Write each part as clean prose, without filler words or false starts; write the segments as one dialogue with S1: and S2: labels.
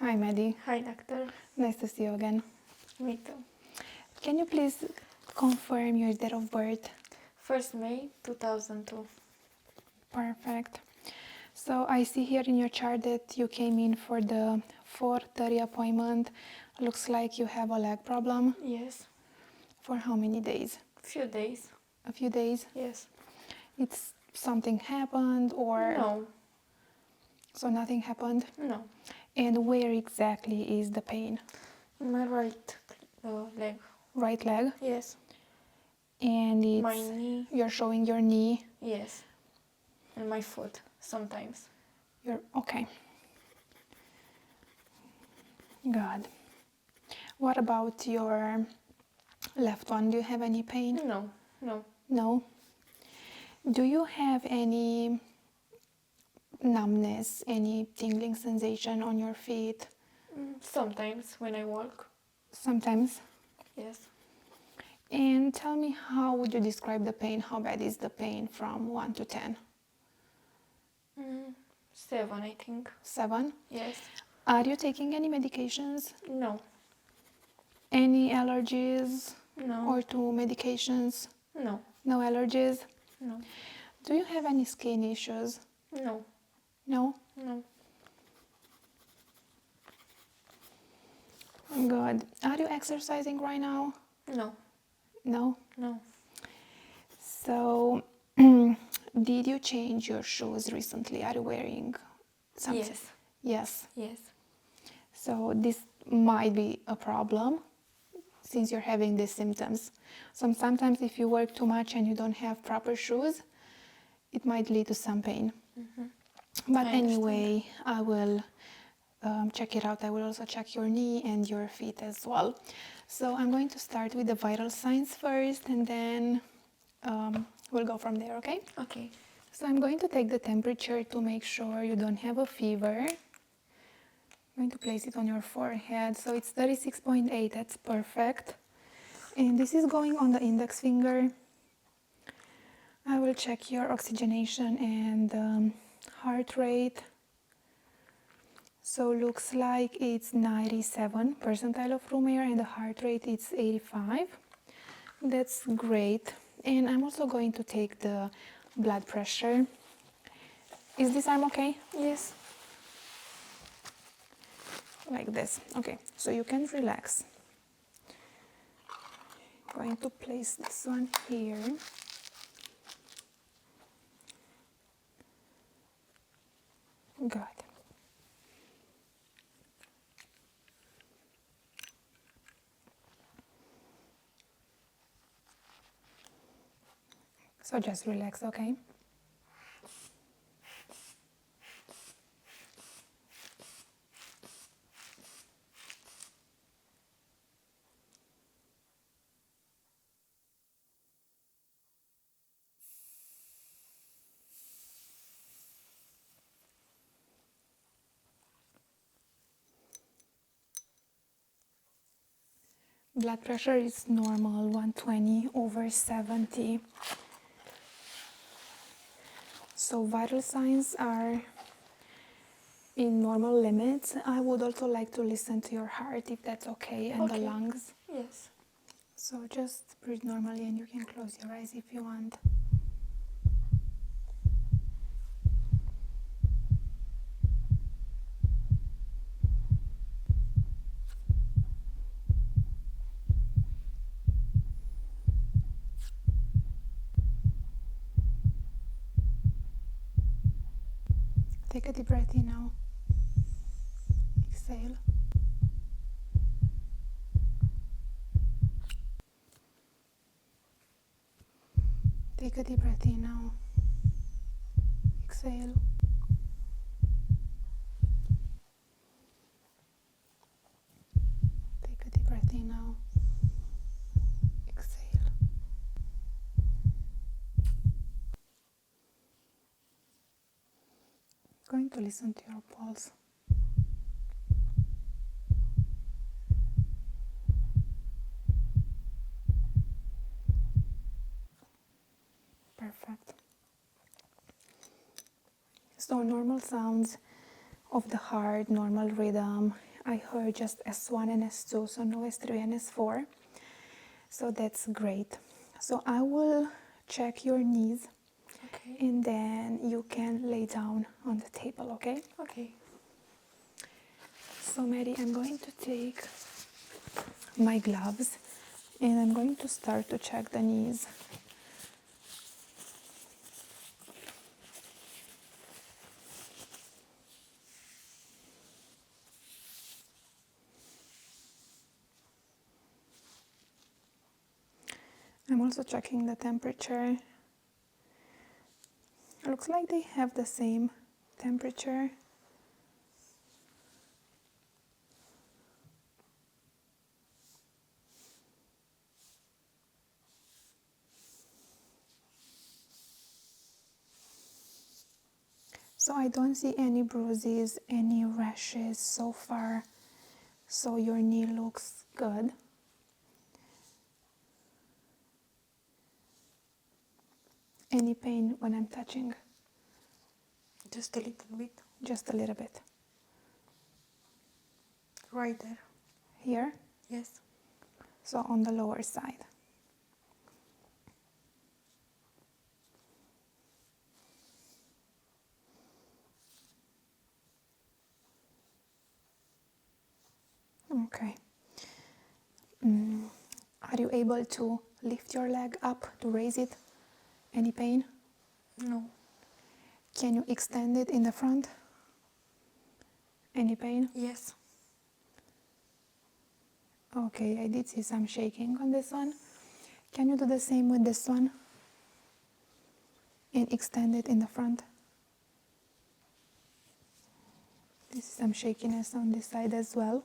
S1: Hi, Maddie.
S2: Hi, doctor.
S1: Nice to see you again.
S2: Me too.
S1: Can you please confirm your date of birth?
S2: 1st May 2002.
S1: Perfect. So I see here in your chart that you came in for the 4:30 appointment. Looks like you have a leg problem.
S2: Yes.
S1: For how many days?
S2: Few days.
S1: A few days?
S2: Yes.
S1: It's something happened or?
S2: No.
S1: So nothing happened?
S2: No.
S1: And where exactly is the pain?
S2: My right leg.
S1: Right leg?
S2: Yes.
S1: And it's
S2: My knee.
S1: you're showing your knee.
S2: Yes. And my foot sometimes.
S1: You're okay. Good. What about your left one? Do you have any pain?
S2: No. No.
S1: No. Do you have any numbness, any tingling sensation on your feet?
S2: Sometimes when I walk.
S1: Sometimes.
S2: Yes.
S1: And tell me, how would you describe the pain? How bad is the pain from 1 to 10?
S2: 7, I think.
S1: 7?
S2: Yes.
S1: Are you taking any medications?
S2: No.
S1: Any allergies?
S2: No.
S1: Or to medications?
S2: No.
S1: No allergies?
S2: No.
S1: Do you have any skin issues?
S2: No.
S1: No?
S2: No.
S1: Good. Are you exercising right now?
S2: No.
S1: No?
S2: No.
S1: So, did you change your shoes recently? Are you wearing something?
S2: Yes.
S1: Yes.
S2: Yes.
S1: So, this might be a problem since you're having these symptoms. So, sometimes if you work too much and you don't have proper shoes, it might lead to some pain. But anyway, I will check it out. I will also check your knee and your feet as well. So I'm going to start with the vital signs first, and then we'll go from there, okay?
S2: Okay.
S1: So I'm going to take the temperature to make sure you don't have a fever. I'm going to place it on your forehead. So it's 36.8, that's perfect. And this is going on the index finger. I will check your oxygenation and heart rate. So looks like it's 97 percentile of room air and the heart rate is 85. That's great. And I'm also going to take the blood pressure. Is this arm okay?
S2: Yes.
S1: Like this. Okay, so you can relax. Going to place this one here. Good. So just relax, okay? Blood pressure is normal, 120/70. So vital signs are in normal limits. I would also like to listen to your heart if that's okay, and the lungs.
S2: Yes.
S1: So just breathe normally, and you can close your eyes if you want. Take a deep breath in now. Exhale. Take a deep breath in now. Exhale. Take a deep breath in now. Exhale. Going to listen to your pulse. Perfect. So normal sounds of the heart, normal rhythm. I heard just S1 and S2, so no S3 and S4. So that's great. So I will check your knees
S2: Okay.
S1: and then you can lay down on the table, okay?
S2: Okay.
S1: So Maddie, I'm going to take my gloves and I'm going to start to check the knees. I'm also checking the temperature. It looks like they have the same temperature. So I don't see any bruises, any rashes so far. So your knee looks good. Any pain when I'm touching?
S2: Just a little bit.
S1: Just a little bit.
S2: Right there.
S1: Here?
S2: Yes.
S1: So on the lower side. Okay. Are you able to lift your leg up to raise it? Any pain?
S2: No.
S1: Can you extend it in the front? Any pain?
S2: Yes.
S1: Okay, I did see some shaking on this one. Can you do the same with this one? And extend it in the front. This is some shakiness on this side as well.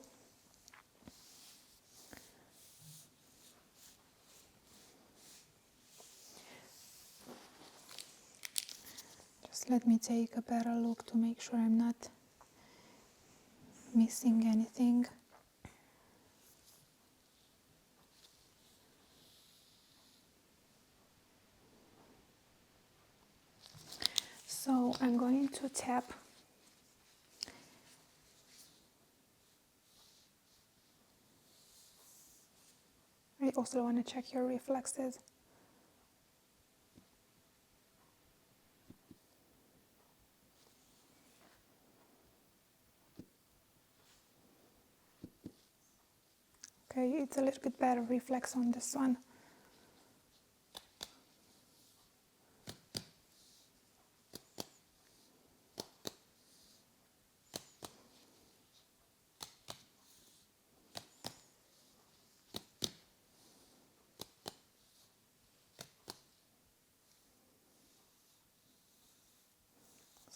S1: Just let me take a better look to make sure I'm not missing anything. So I'm going to tap I also want to check your reflexes. Okay, it's a little bit better reflex on this one.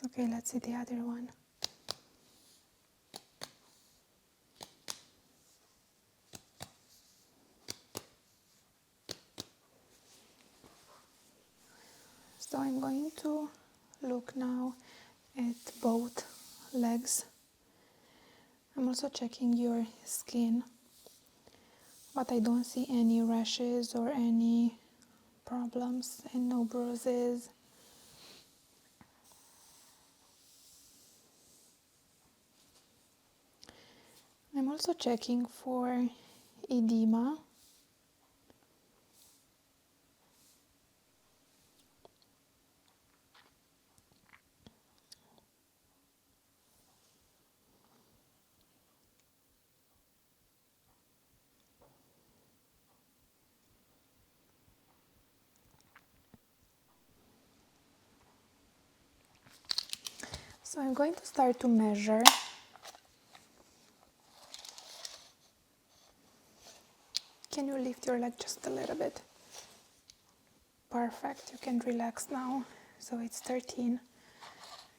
S1: Okay, let's see the other one. So I'm going to look now at both legs. I'm also checking your skin, but I don't see any rashes or any problems and no bruises. I'm also checking for edema. So I'm going to start to measure. Can you lift your leg just a little bit? Perfect, you can relax now. So it's 13. I'm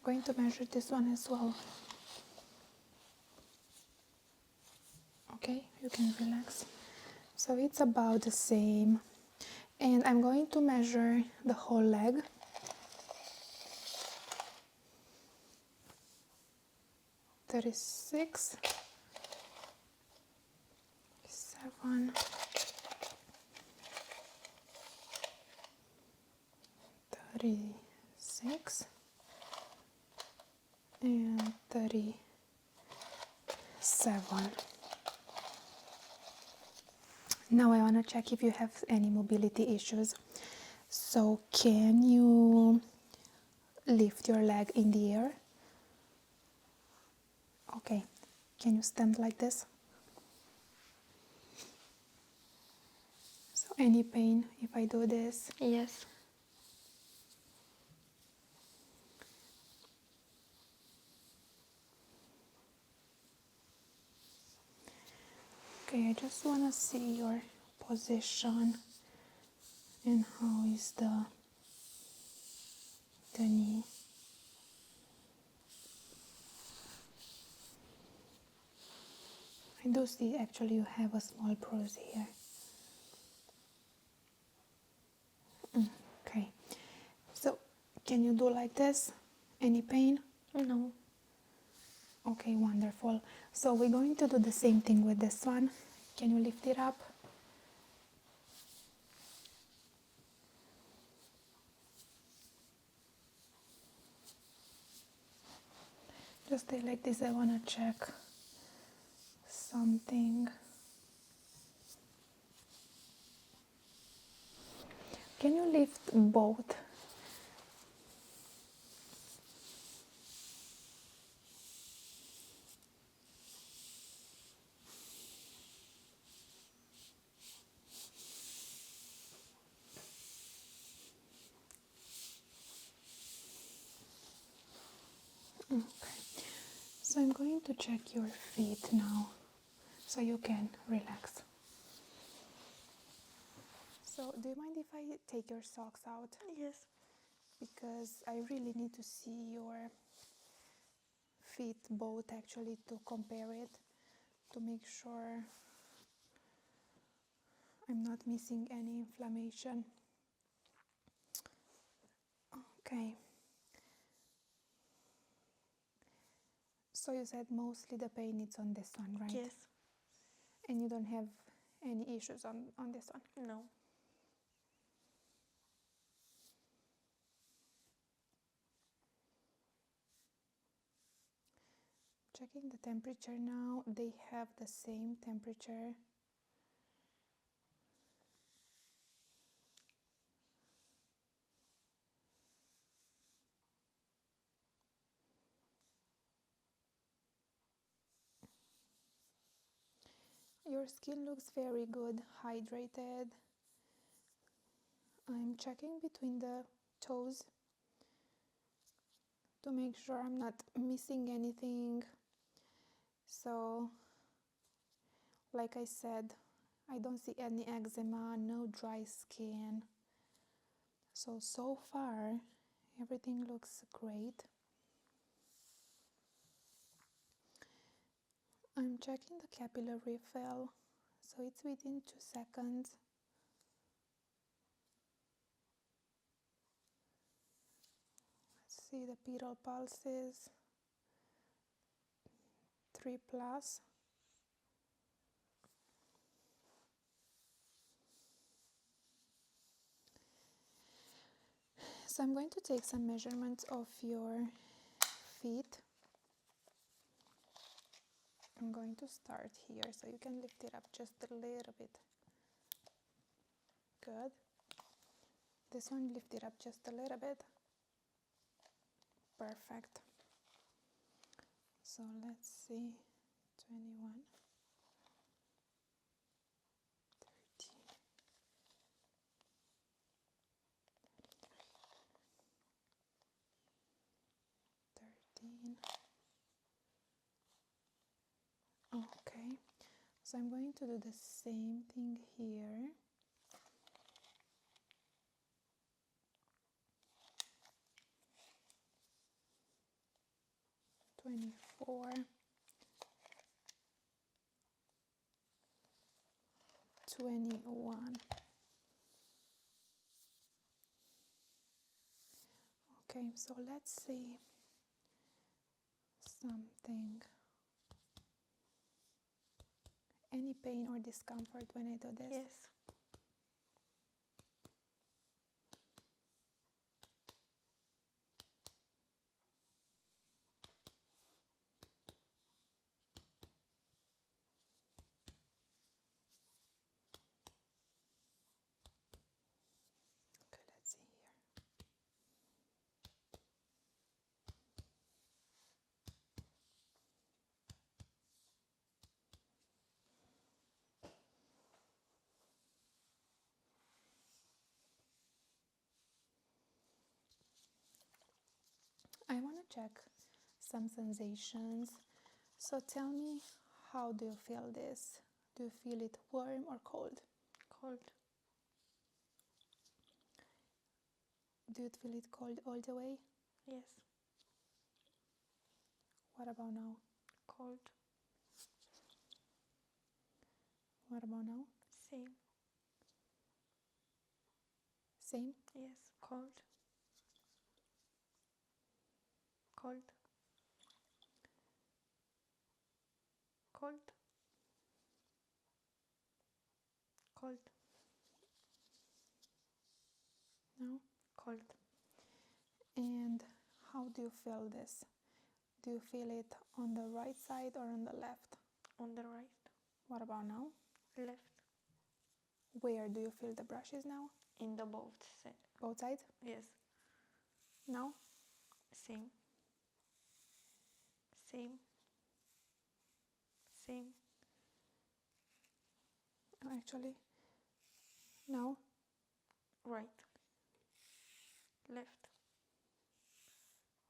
S1: going to measure this one as well. Okay, you can relax. So it's about the same. And I'm going to measure the whole leg. 36, 7, 36, and 37. 7. Now I want to check if you have any mobility issues. So can you lift your leg in the air? Okay. Can you stand like this? So any pain if I do this?
S2: Yes.
S1: Okay, I just want to see your position and how is the knee. I do see actually you have a small bruise here. Okay, so can you do like this? Any pain?
S2: No.
S1: Okay, wonderful. So we're going to do the same thing with this one. Can you lift it up? Just stay like this. I want to check something. Can you lift both? Okay. So I'm going to check your feet now so you can relax. So do you mind if I take your socks out?
S2: Yes.
S1: Because I really need to see your feet both actually to compare it, to make sure I'm not missing any inflammation. Okay. So you said mostly the pain is on this one, right?
S2: Yes.
S1: And you don't have any issues on this one?
S2: No.
S1: Checking the temperature now. They have the same temperature. Your skin looks very good, hydrated. I'm checking between the toes to make sure I'm not missing anything. So, like I said, I don't see any eczema, no dry skin. So far, everything looks great. I'm checking the capillary fill, so it's within 2 seconds. Let's see the pedal pulses, 3 plus. So I'm going to take some measurements of your feet. I'm going to start here so you can lift it up just a little bit. Good. This one, lift it up just a little bit. Perfect. So let's see, 21, 13. Okay, so I'm going to do the same thing here. 24, 21. Okay, so let's see something. Any pain or discomfort when I do this?
S2: Yes.
S1: I want to check some sensations. So tell me, how do you feel this? Do you feel it warm or cold?
S2: Cold.
S1: Do you feel it cold all the way?
S2: Yes.
S1: What about now?
S2: Cold.
S1: What about now?
S2: Same.
S1: Same?
S2: Yes. Cold. Cold. Cold. Cold.
S1: No?
S2: Cold.
S1: And how do you feel this? Do you feel it on the right side or on the left?
S2: On the right.
S1: What about now?
S2: Left.
S1: Where do you feel the brushes now?
S2: In the both.
S1: Both sides?
S2: Yes.
S1: Now?
S2: Same. Same. Same.
S1: Oh, actually, now?
S2: Right. Left.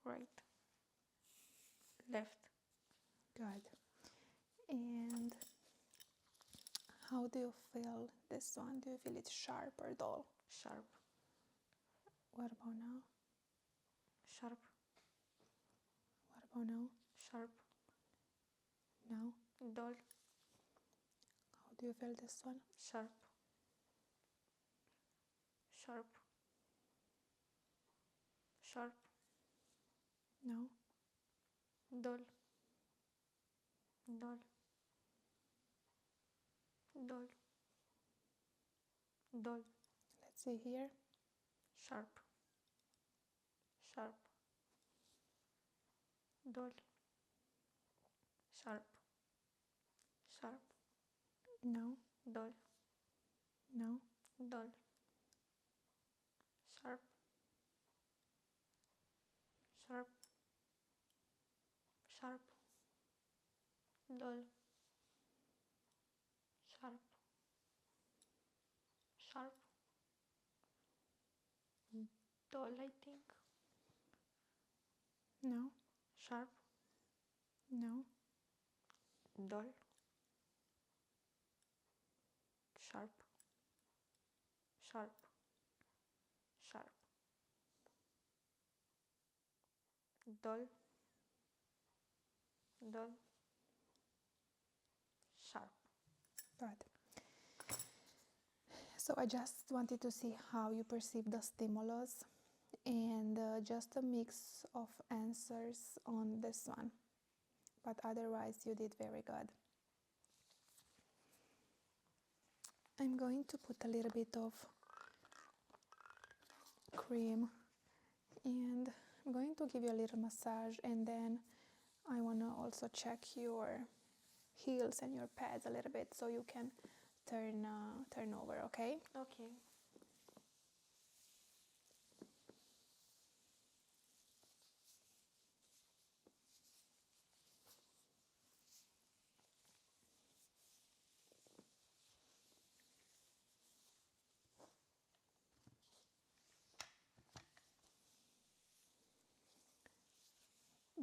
S2: Right. Left.
S1: Good. And how do you feel this one? Do you feel it sharp or dull?
S2: Sharp.
S1: What about now?
S2: Sharp.
S1: What about now?
S2: Sharp.
S1: Now?
S2: Dull.
S1: How do you feel this one?
S2: Sharp. Sharp. Sharp.
S1: Now?
S2: Dull. Dull. Dull. Dull.
S1: Let's see here.
S2: Sharp. Sharp. Dull. Sharp. Sharp.
S1: Now?
S2: Dull.
S1: Now?
S2: Dull. Sharp. Sharp. Sharp. Dull. Sharp. Sharp. Dull, I think.
S1: Now?
S2: Sharp.
S1: Now?
S2: Dull. Sharp. Sharp. Sharp. Dull. Dull. Sharp.
S1: Good. So I just wanted to see how you perceive the stimulus and just a mix of answers on this one. But otherwise you did very good. I'm going to put a little bit of cream and I'm going to give you a little massage, and then I want to also check your heels and your pads a little bit so you can turn over, okay?
S2: Okay.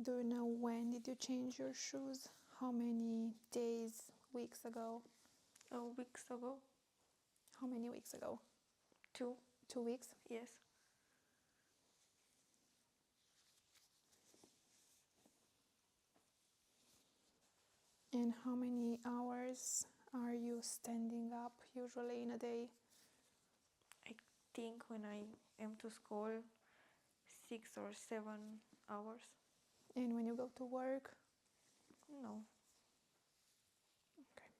S1: Do you know when did you change your shoes? How many days, weeks ago?
S2: Weeks ago.
S1: How many weeks ago?
S2: 2.
S1: 2 weeks?
S2: Yes.
S1: And how many hours are you standing up usually in a day?
S2: I think when I am to school, 6 or 7 hours.
S1: And when you go to work?
S2: No.
S1: Okay.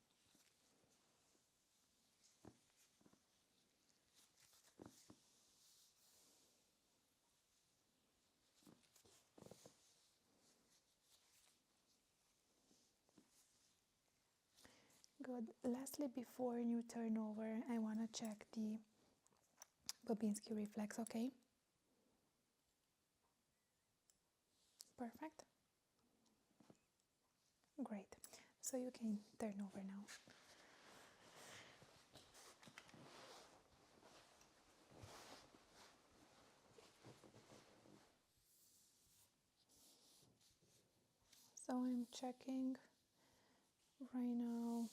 S1: Good. Lastly, before you turn over, I want to check the Babinski reflex, okay? Perfect. Great. So you can turn over now. So I'm checking right now.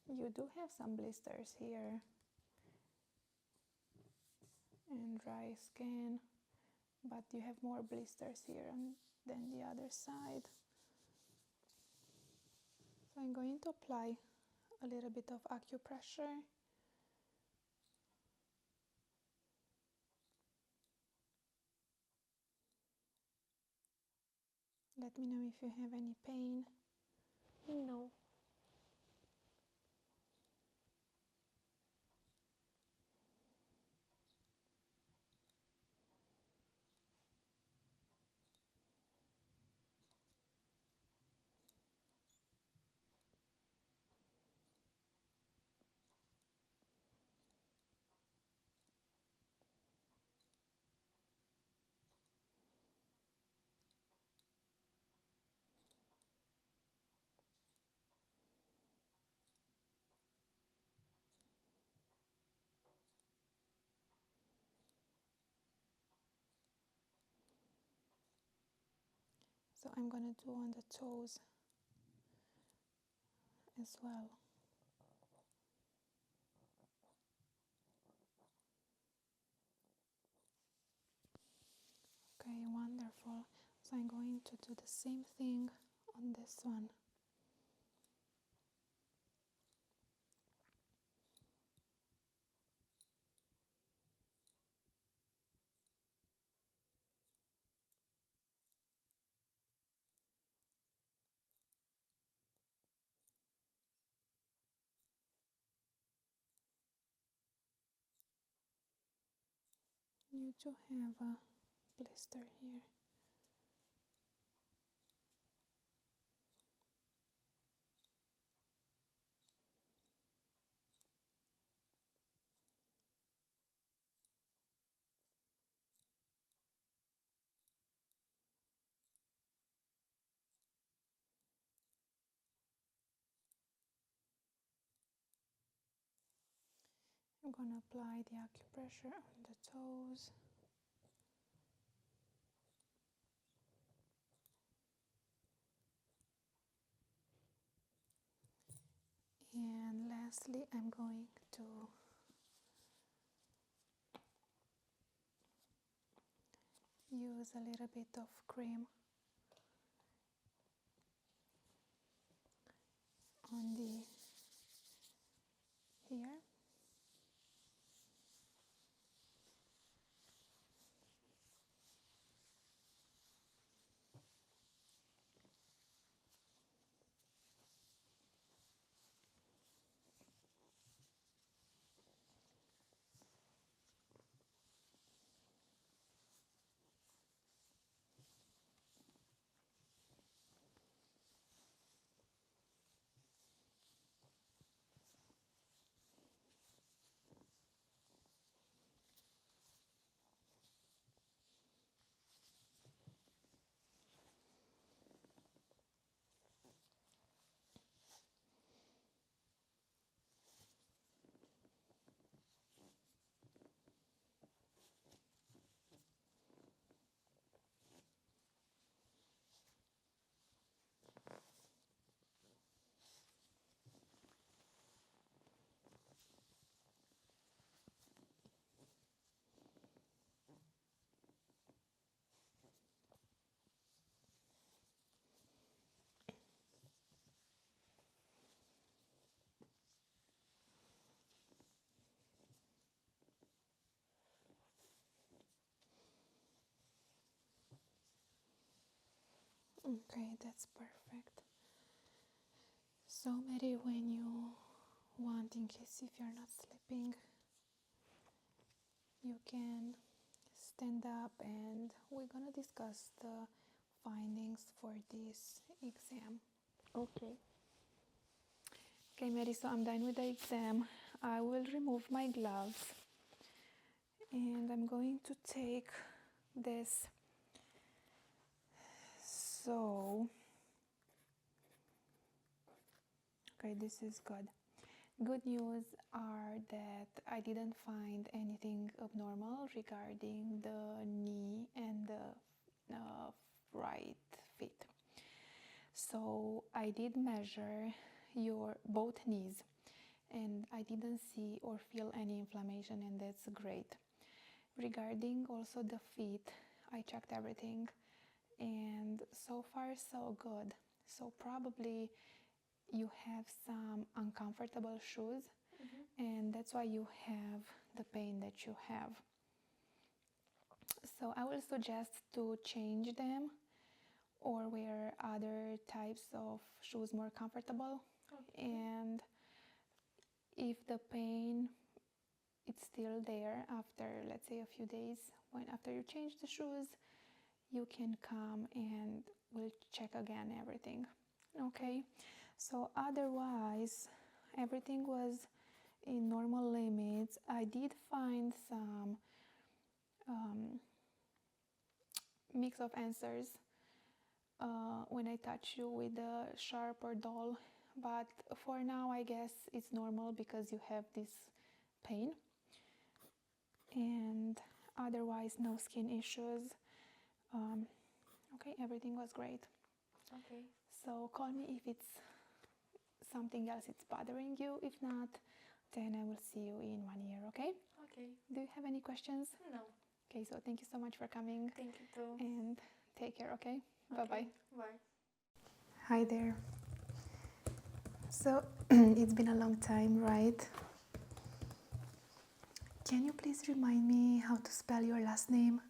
S1: You do have some blisters here and dry skin, but you have more blisters here than the other side. So I'm going to apply a little bit of acupressure. Let me know if you have any pain.
S2: No.
S1: So I'm gonna do on the toes as well. Okay, wonderful. So I'm going to do the same thing on this one. You do have a blister here. I'm gonna apply the acupressure on the toes. And lastly, I'm going to use a little bit of cream on the here. Okay, that's perfect. So Maddie, when you want, in case if you're not sleeping, you can stand up and we're gonna discuss the findings for this exam.
S2: Okay.
S1: Okay, Maddie, so I'm done with the exam. I will remove my gloves And I'm going to take this. So, okay, this is good. Good news are that I didn't find anything abnormal regarding the knee and the right feet. So I did measure your both knees and I didn't see or feel any inflammation, and that's great. Regarding also the feet, I checked everything and so far so good. So probably you have some uncomfortable shoes, and that's why you have the pain that you have. So I will suggest to change them or wear other types of shoes more comfortable.
S2: Okay.
S1: And if the pain it's still there after, let's say, a few days, when after you change the shoes, you can come and we'll check again everything. Okay, so otherwise everything was in normal limits. I did find some mix of answers when I touch you with a sharp or dull, but for now I guess it's normal because you have this pain, and otherwise no skin issues. Okay, everything was great.
S2: Okay.
S1: So call me if it's something else it's bothering you. If not, then I will see you in 1 year. Okay?
S2: Okay.
S1: Do you have any questions?
S2: No.
S1: Okay, so thank you so much for coming.
S2: Thank you too.
S1: And take care. Okay?
S2: Okay.
S1: Bye-bye.
S2: Bye.
S1: Hi there. So it's been a long time, right? Can you please remind me how to spell your last name?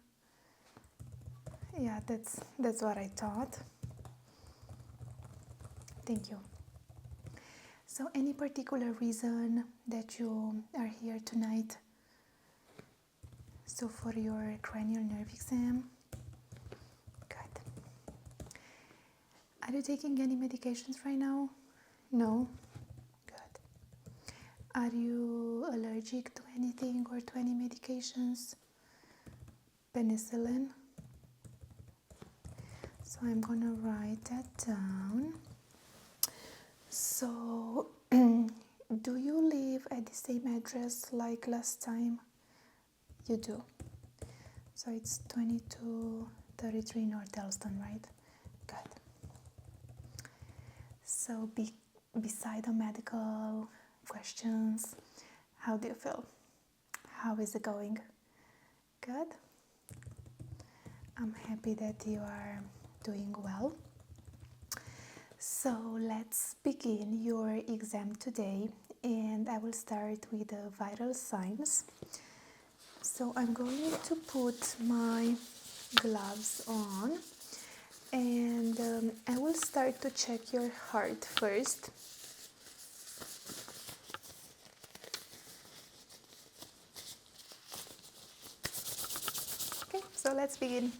S1: Yeah, that's what I thought. Thank you. So any particular reason that you are here tonight? So for your cranial nerve exam? Good. Are you taking any medications right now? No? Good. Are you allergic to anything or to any medications? Penicillin? So I'm gonna write that down. So, do you live at the same address like last time? You do. So it's 2233 North Elston, right? Good. So beside the medical questions, how do you feel? How is it going? Good. I'm happy that you are doing well. So let's begin your exam today, and I will start with the vital signs. So I'm going to put my gloves on, and I will start to check your heart first. Okay, so let's begin.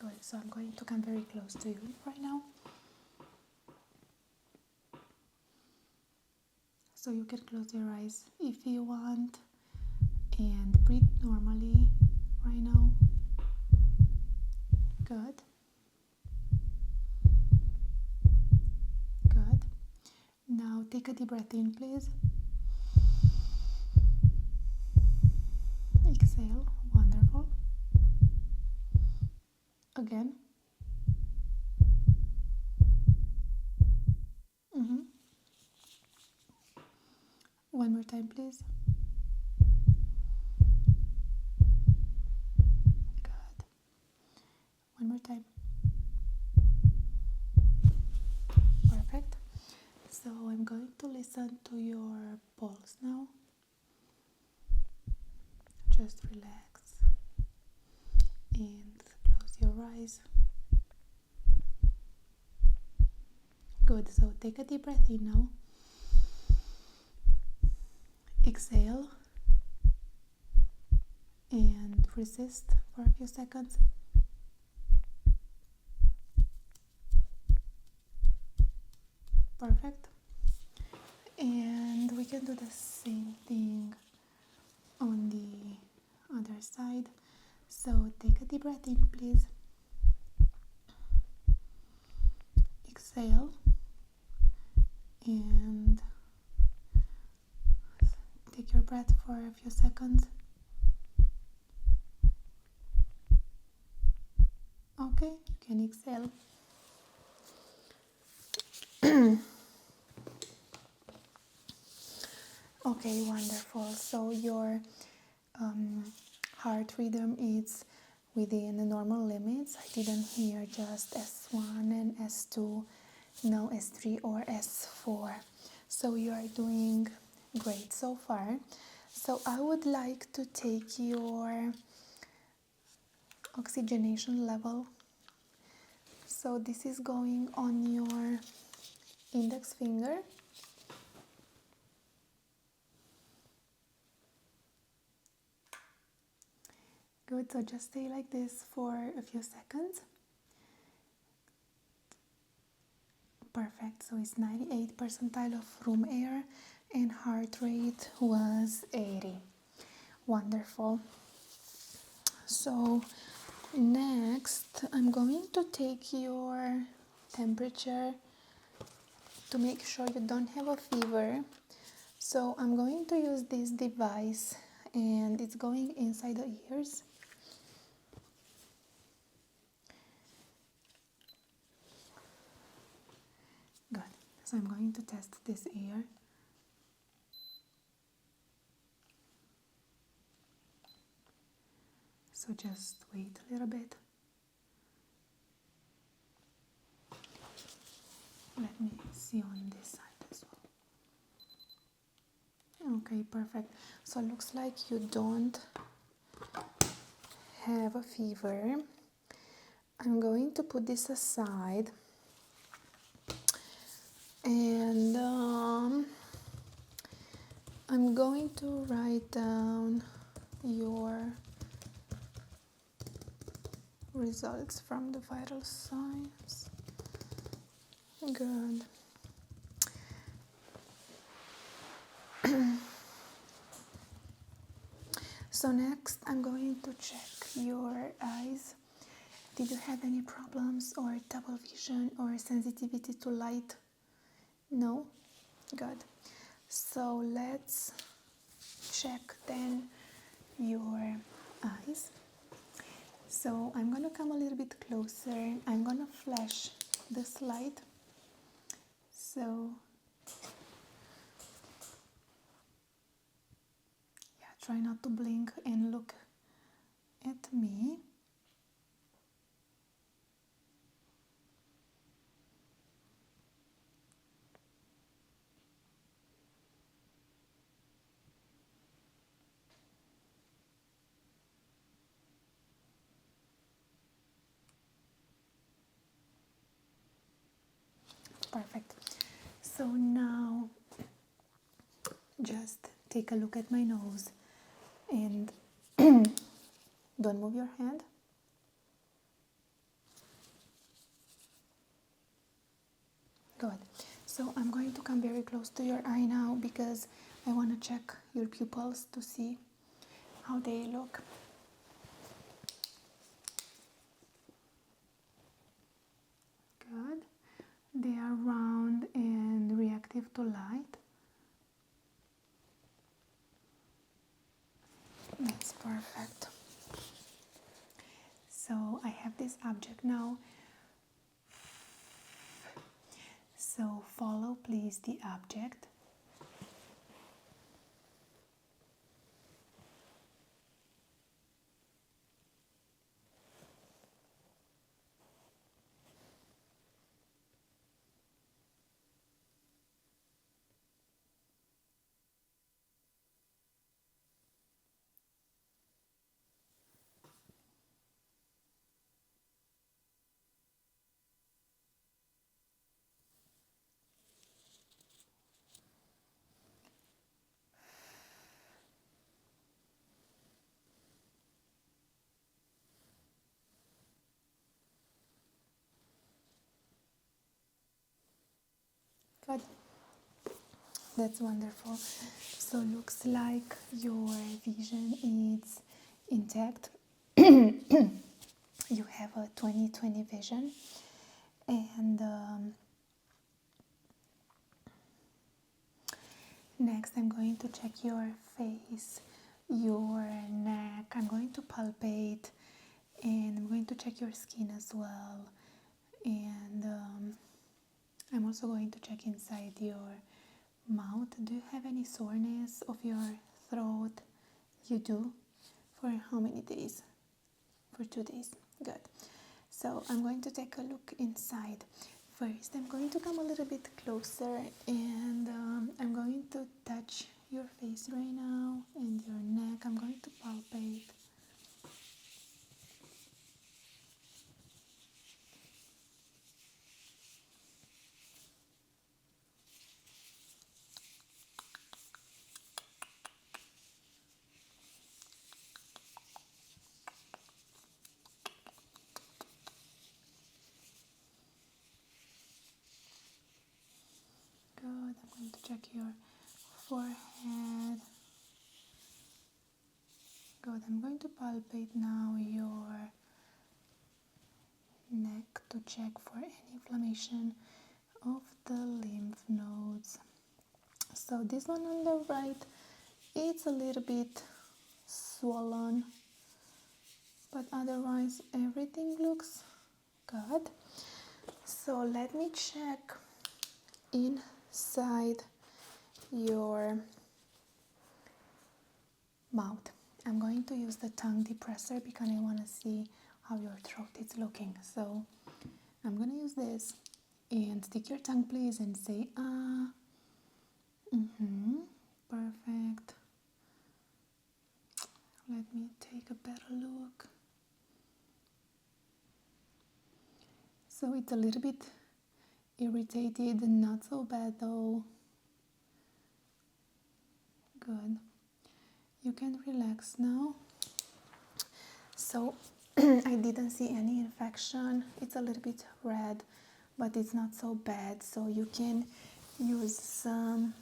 S1: Good, so I'm going to come very close to you right now. So you can close your eyes if you want and breathe normally right now. Good. Good. Now take a deep breath in, please. Exhale. Wonderful. Again. One more time, please. Good. One more time. Perfect. So I'm going to listen to your pulse now. Just relax and close your eyes. Good. So take a deep breath in now. Exhale and resist for a few seconds. Perfect. And we can do the same thing on the other side. So take a deep breath in, please. Exhale. And take your breath for a few seconds. Okay, you can exhale. Okay, wonderful. So your heart rhythm is within the normal limits. I didn't hear just S1 and S2, no S3 or S4. So you are doing great so far. So I would like to take your oxygenation level. So this is going on your index finger. Good, so just stay like this for a few seconds. Perfect, so it's 98 percentile of room air and heart rate was 80. Wonderful. So next I'm going to take your temperature to make sure you don't have a fever. So I'm going to use this device and it's going inside the ears. Good. So I'm going to test this ear. So just wait a little bit. Let me see on this side as well. Okay, perfect. So it looks like you don't have a fever. I'm going to put this aside and I'm going to write down your results from the vital signs. Good. So next I'm going to check your eyes. Did you have any problems or double vision or sensitivity to light? No? Good. So let's check then your eyes. So I'm gonna come a little bit closer. I'm gonna flash this light. So yeah, try not to blink and look at me. Perfect. So now just take a look at my nose and don't move your hand. Good. So I'm going to come very close to your eye now because I want to check your pupils to see how they look. Good. They are round and reactive to light. That's perfect. So I have this object now. So follow please the object. Good. That's wonderful. So looks like your vision is intact. You have a 20/20 vision, and next I'm going to check your face, your neck. I'm going to palpate, and I'm going to check your skin as well, and I'm also going to check inside your mouth. Do you have any soreness of your throat? You do? For how many days? For 2 days. Good. So I'm going to take a look inside. First, I'm going to come a little bit closer, and I'm going to touch your face right now and your neck. I'm going to palpate. Good. I'm going to check your forehead. Good. I'm going to palpate now your neck to check for any inflammation of the lymph nodes. So this one on the right, it's a little bit swollen, but otherwise everything looks good. So let me check inside your mouth. I'm going to use the tongue depressor because I want to see how your throat is looking. So I'm going to use this, and stick your tongue please and say ah. Perfect. Let me take a better look. So it's a little bit irritated, not so bad though. Good. You can relax now. So I didn't see any infection. It's a little bit red, but it's not so bad. So you can use some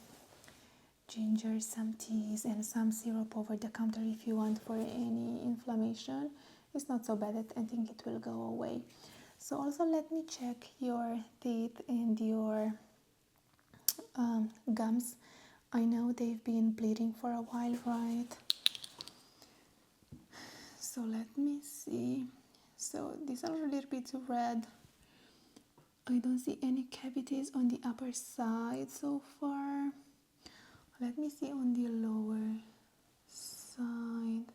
S1: ginger, some teas, and some syrup over the counter if you want for any inflammation. It's not so bad. I think it will go away. So also let me check your teeth and your gums. I know they've been bleeding for a while, right? So let me see. So these are a little bit red. I don't see any cavities on the upper side so far. Let me see on the lower side.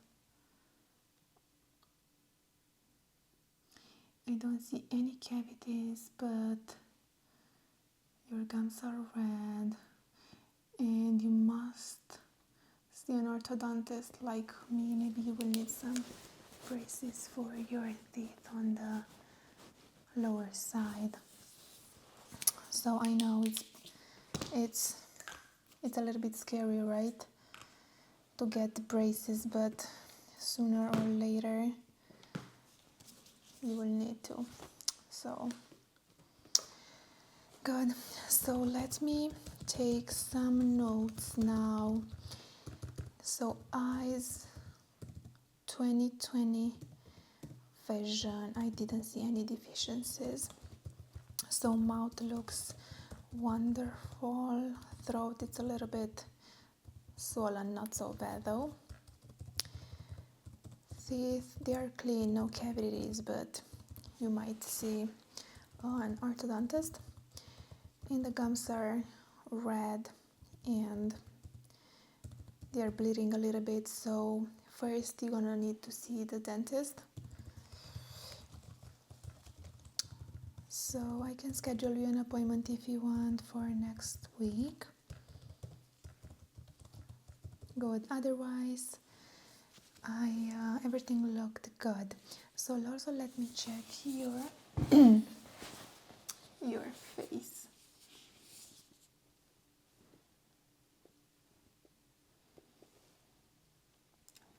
S1: I don't see any cavities, but your gums are red, and you must see an orthodontist like me. Maybe you will need some braces for your teeth on the lower side. So I know it's a little bit scary, right, to get braces, but sooner or later you will need to. So good. So let me take some notes now. So eyes, 20/20 vision. I didn't see any deficiencies. So mouth looks wonderful. Throat, it's a little bit swollen, not so bad though. Teeth, they are clean, no cavities, but you might see an orthodontist. And the gums are red and they are bleeding a little bit, so first you're gonna need to see the dentist. So I can schedule you an appointment if you want for next week. Good. Otherwise, everything looked good. So also let me check your your face.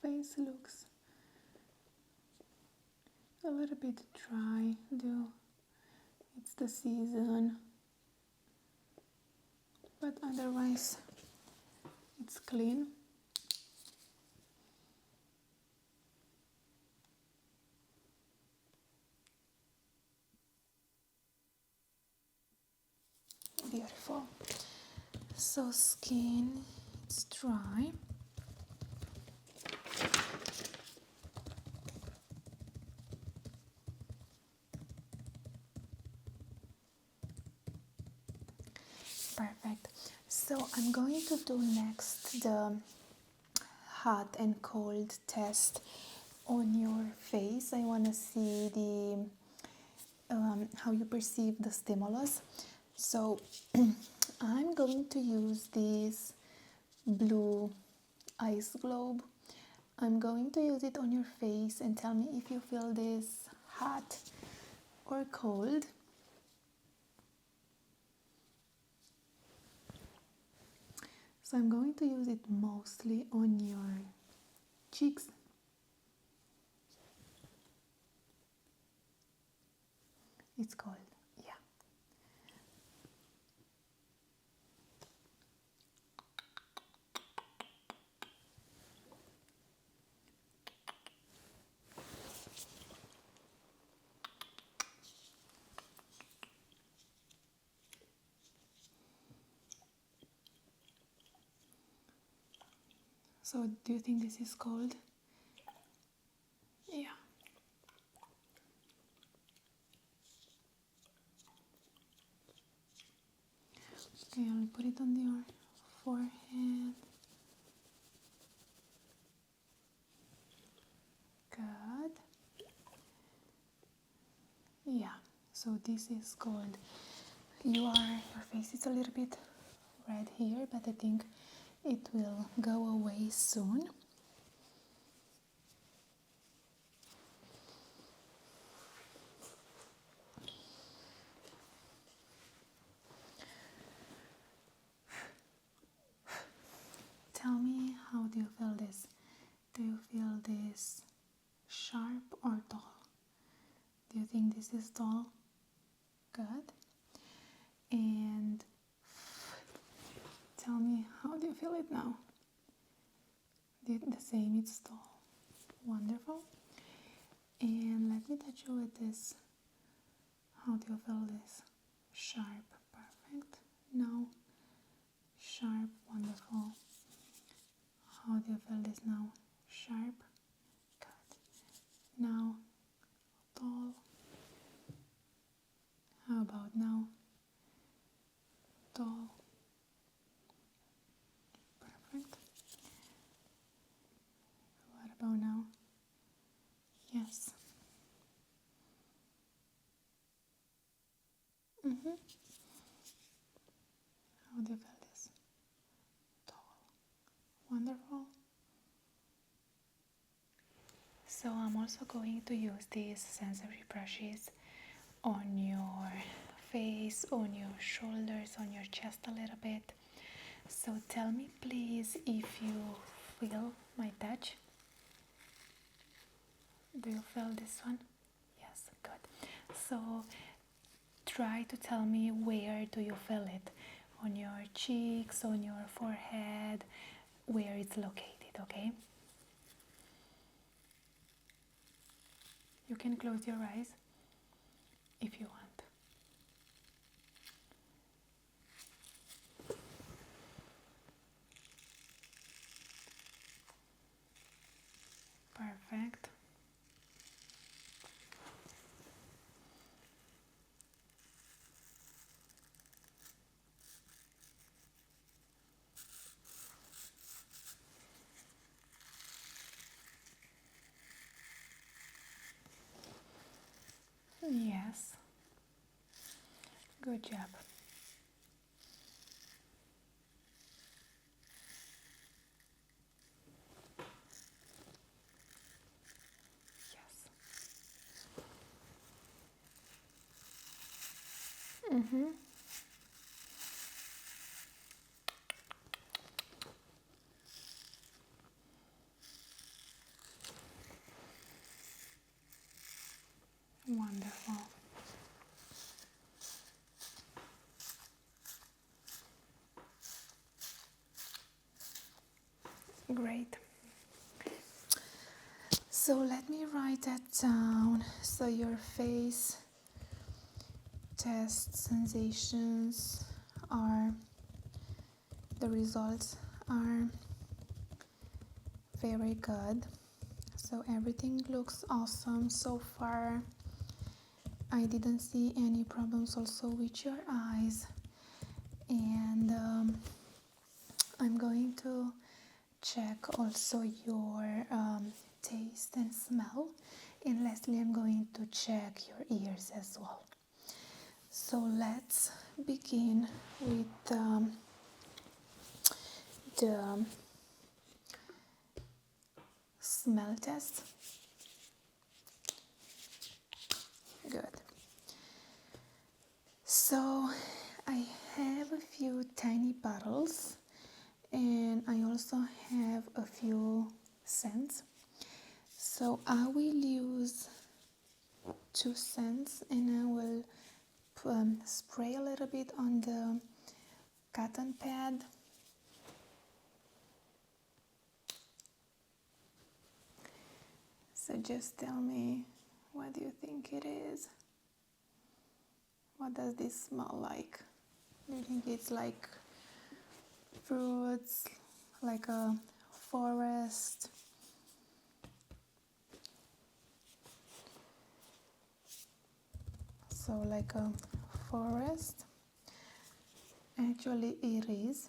S1: Face looks a little bit dry, though it's the season. but otherwise it's clean. Beautiful. So skin, it's dry. Perfect. So I'm going to do next the hot and cold test on your face. I want to see the how you perceive the stimulus. So I'm going to use this blue ice globe. I'm going to use it on your face and tell me if you feel this hot or cold. So I'm going to use it mostly on your cheeks. It's cold, yeah. So do you think this is cold? Yeah. Okay, I'll put it on your forehead. Good. Yeah, so this is cold. Your face is a little bit red here, but I think it will go away soon. Tell me, how do you feel this? Do you feel this sharp or dull? Do you think this is dull? Good. And tell me, how do you feel it now? The same, it's dull. Wonderful. And let me touch you with this. How do you feel this? Sharp. Perfect. Now, sharp. Wonderful. How do you feel this now? Sharp. Good. Now, dull. How about now? Dull. Perfect. What about now? Yes. How do you feel this? Dull. Wonderful. So I'm also going to use these sensory brushes on your face, on your shoulders, on your chest a little bit. So tell me please if you feel my touch. Do you feel this one? Yes, good. So try to tell me, where do you feel it? On your cheeks, on your forehead, where it's located, okay? You can close your eyes if you want. Perfect. Yes. Good job. Yes. Wonderful. Great. So let me write that down. So your face test sensations are, the results are very good. So everything looks awesome so far. I didn't see any problems also with your eyes. And I'm going to check also your taste and smell. And lastly, I'm going to check your ears as well. So let's begin with the smell test. Good. So I have a few tiny bottles and I also have a few scents. So I will use 2 scents and I will spray a little bit on the cotton pad. So just tell me, what do you think it is? What does this smell like? Do you think it's like fruits, like a forest? So like a forest? Actually it is.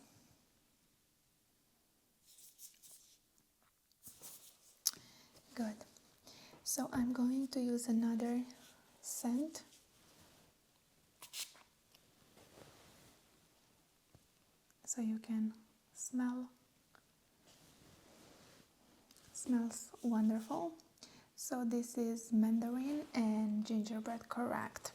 S1: Good. So I'm going to use another scent. So you can smell. Smells wonderful. So this is mandarin and gingerbread, correct?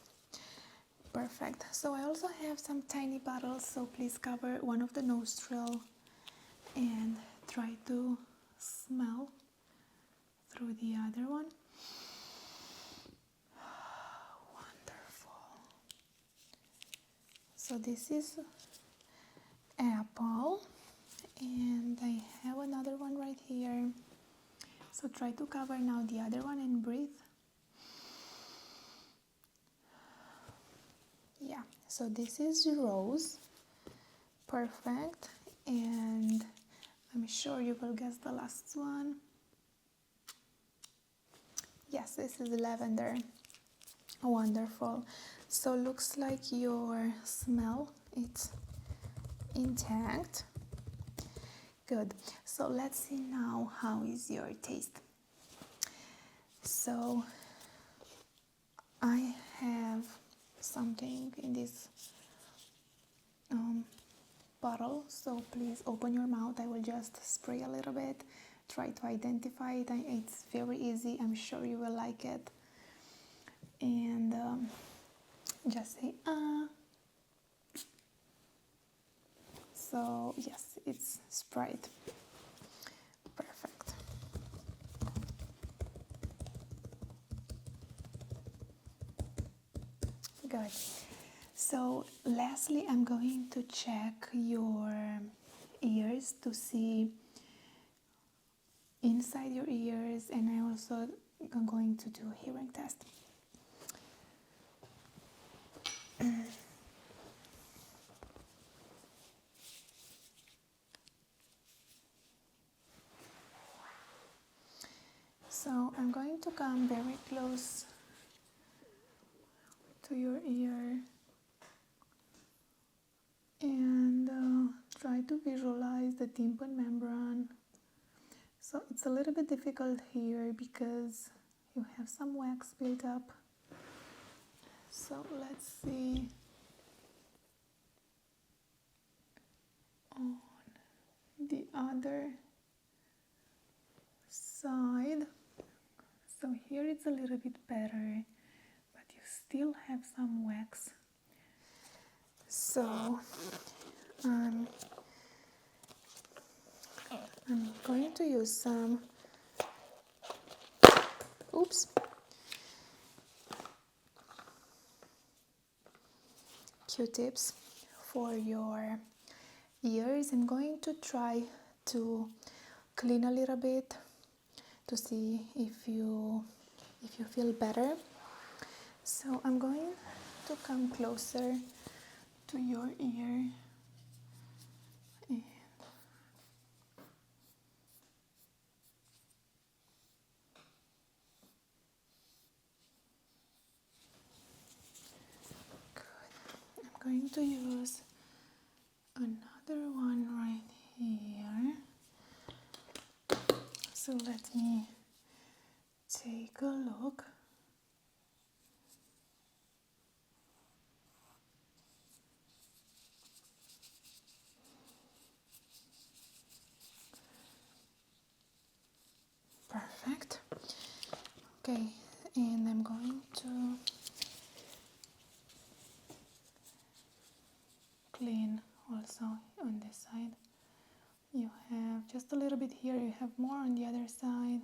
S1: Perfect. So I also have some tiny bottles, so please cover one of the nostril and try to smell through the other one. Wonderful. So this is apple and I have another one right here. So try to cover now the other one and breathe. Yeah, so this is rose. Perfect. And I'm sure you will guess the last one. Yes, this is lavender. Wonderful. So looks like your smell, it's intact. Good. So let's see now how is your taste. So I have something in this bottle, so please open your mouth. I will just spray a little bit, try to identify it. It's very easy, I'm sure you will like it. And just say so yes, it's Sprite. Perfect. Good. So lastly, I'm going to check your ears to see inside your ears, and I also am going to do a hearing test. So I'm going to come very close to your ear and try to visualize the tympan membrane. So it's a little bit difficult here because you have some wax built up. So let's see on the other side. So here it's a little bit better, but you still have some wax. So I'm going to use some Q-tips for your ears. I'm going to try to clean a little bit to see if you feel better. So I'm going to come closer to your ear. And good. I'm going to use another one right here. So let me take a look. Perfect. Okay, and I'm going to clean also on this side. You have just a little bit here, you have more on the other side.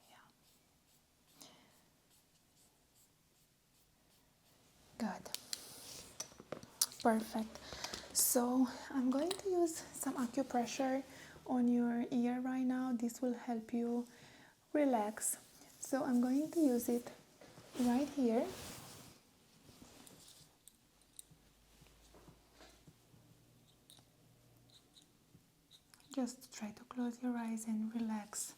S1: Yeah. Good. Perfect. So I'm going to use some acupressure on your ear right now. This will help you relax. So I'm going to use it right here. Just try to close your eyes and relax.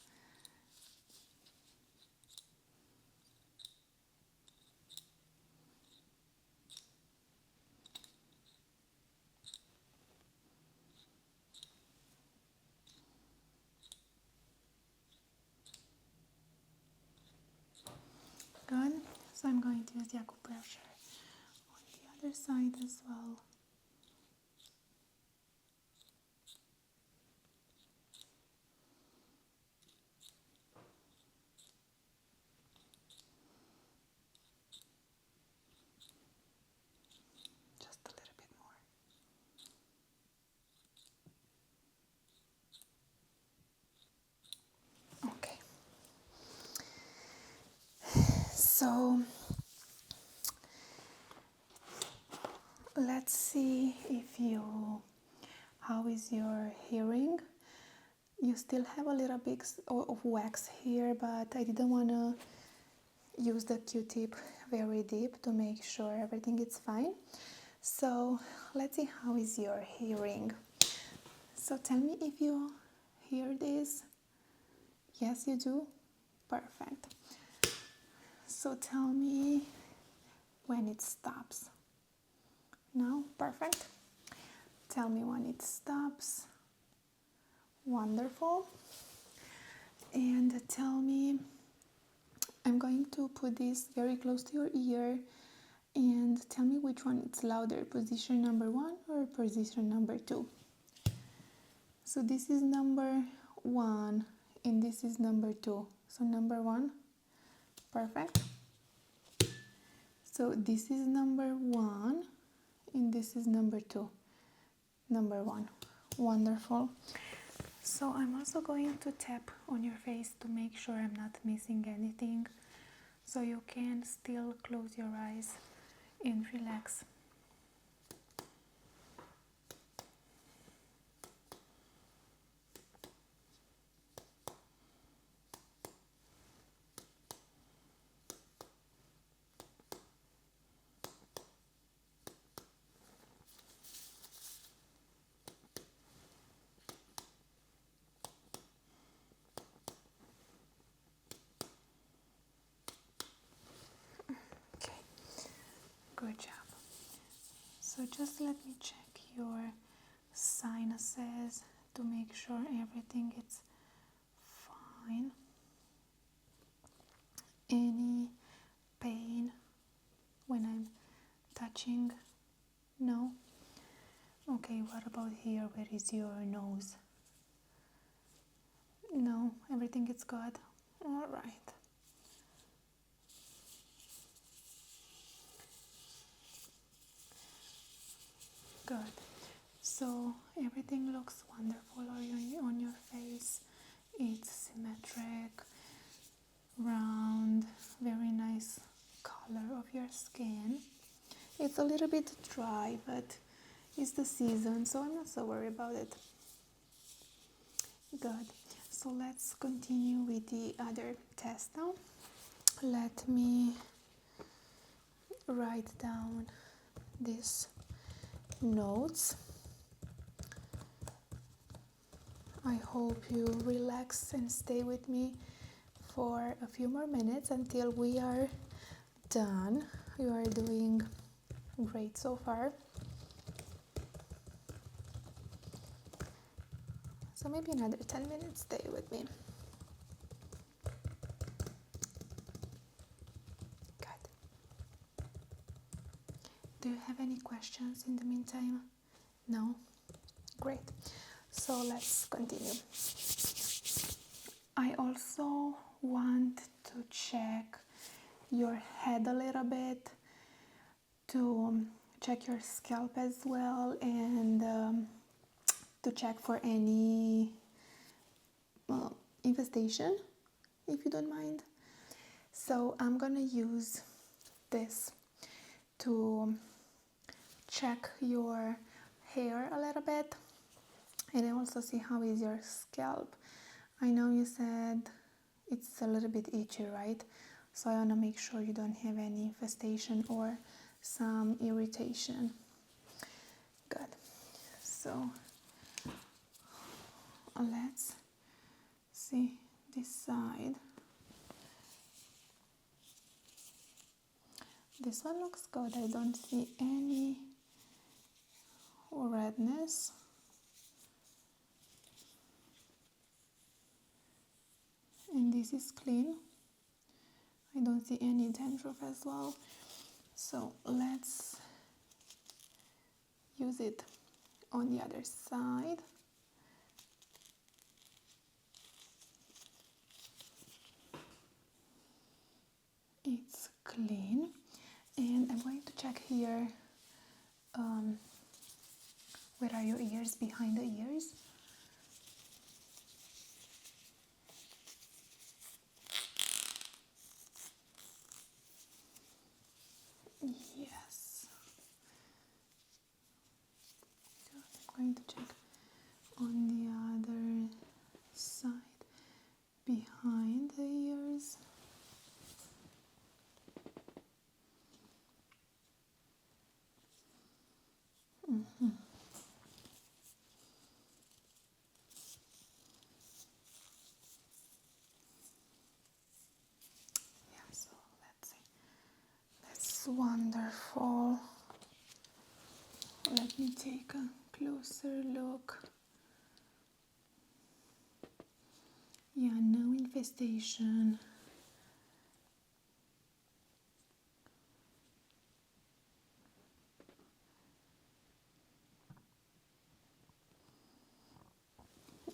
S1: Good. So I'm going to use the acupressure on the other side as well. Just a little bit more. Okay. So let's see how is your hearing? You still have a little bit of wax here, but I didn't want to use the Q-tip very deep to make sure everything is fine. So let's see how is your hearing. So tell me if you hear this. Yes, you do? Perfect. So tell me when it stops. No? Perfect. Tell me when it stops. Wonderful. And tell me, I'm going to put this very close to your ear, and tell me which one is louder, position number 1 or position number 2. So this is number 1 and this is number 2. So number 1, perfect. So this is number 1 and this is number 2. Number 1. Wonderful. So I'm also going to tap on your face to make sure I'm not missing anything, so you can still close your eyes and relax. Okay, good job. So just let me check your sinuses to make sure everything is fine. Any pain when I'm touching? No? Okay, what about here? Where is your nose? No, everything is good. All right. Good. So everything looks wonderful on your face. It's symmetric, round, very nice color of your skin. It's a little bit dry, but it's the season, so I'm not so worried about it. Good. So let's continue with the other test now. Let me write down these notes. I hope you relax and stay with me for a few more minutes until we are done. You are doing great so far. So maybe another 10 minutes, stay with me. Good. Do you have any questions in the meantime? No? Great. So let's continue. I also want to check your head a little bit, to check your scalp as well, and to check for any infestation, if you don't mind. So I'm gonna use this to check your hair a little bit, and I also see how is your scalp. I know you said it's a little bit itchy, right? So I want to make sure you don't have any infestation or some irritation. Good. So let's see this side. This one looks good. I don't see any redness. And this is clean. I don't see any dandruff as well. So let's use it on the other side. It's clean. And I'm going to check here, where are your ears? Behind the ears. Yes. So I'm going to check on the other side, behind the ears. Yeah, so let's see. That's wonderful. Let me take a closer look. Yeah, no infestation.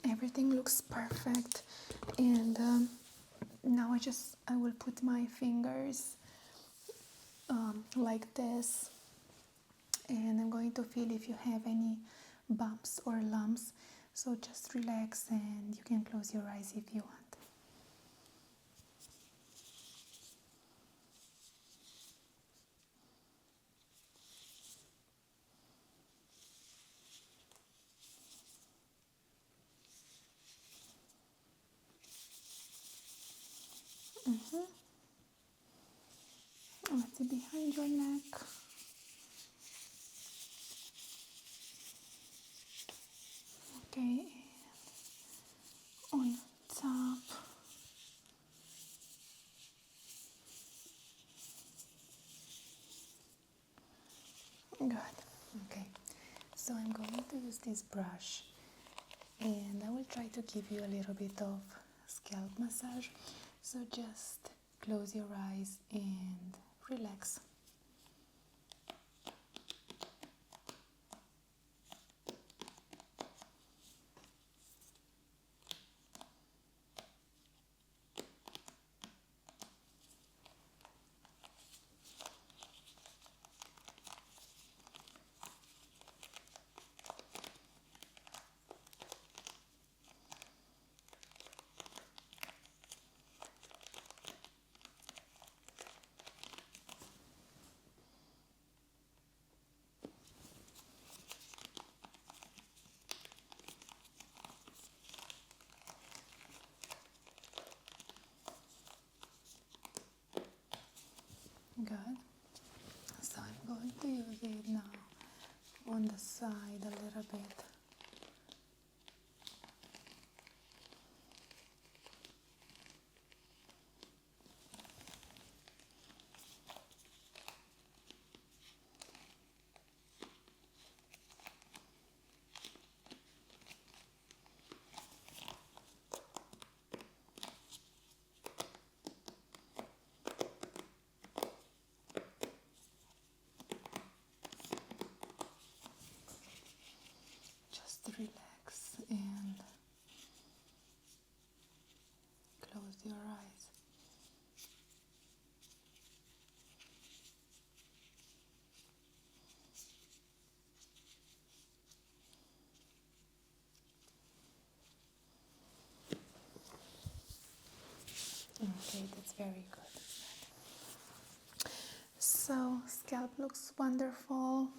S1: Everything looks perfect, and now I will put my fingers like this, and I'm going to feel if you have any bumps or lumps. So just relax, and you can close your eyes if you want. Let's see behind your neck. Okay, on top. Good. Okay, so I'm going to use this brush, and I will try to give you a little bit of scalp massage. So just close your eyes and relax. Good. So I'm going to use it now on the side a little bit. Just relax and close your eyes. Okay, that's very good. So, scalp looks wonderful.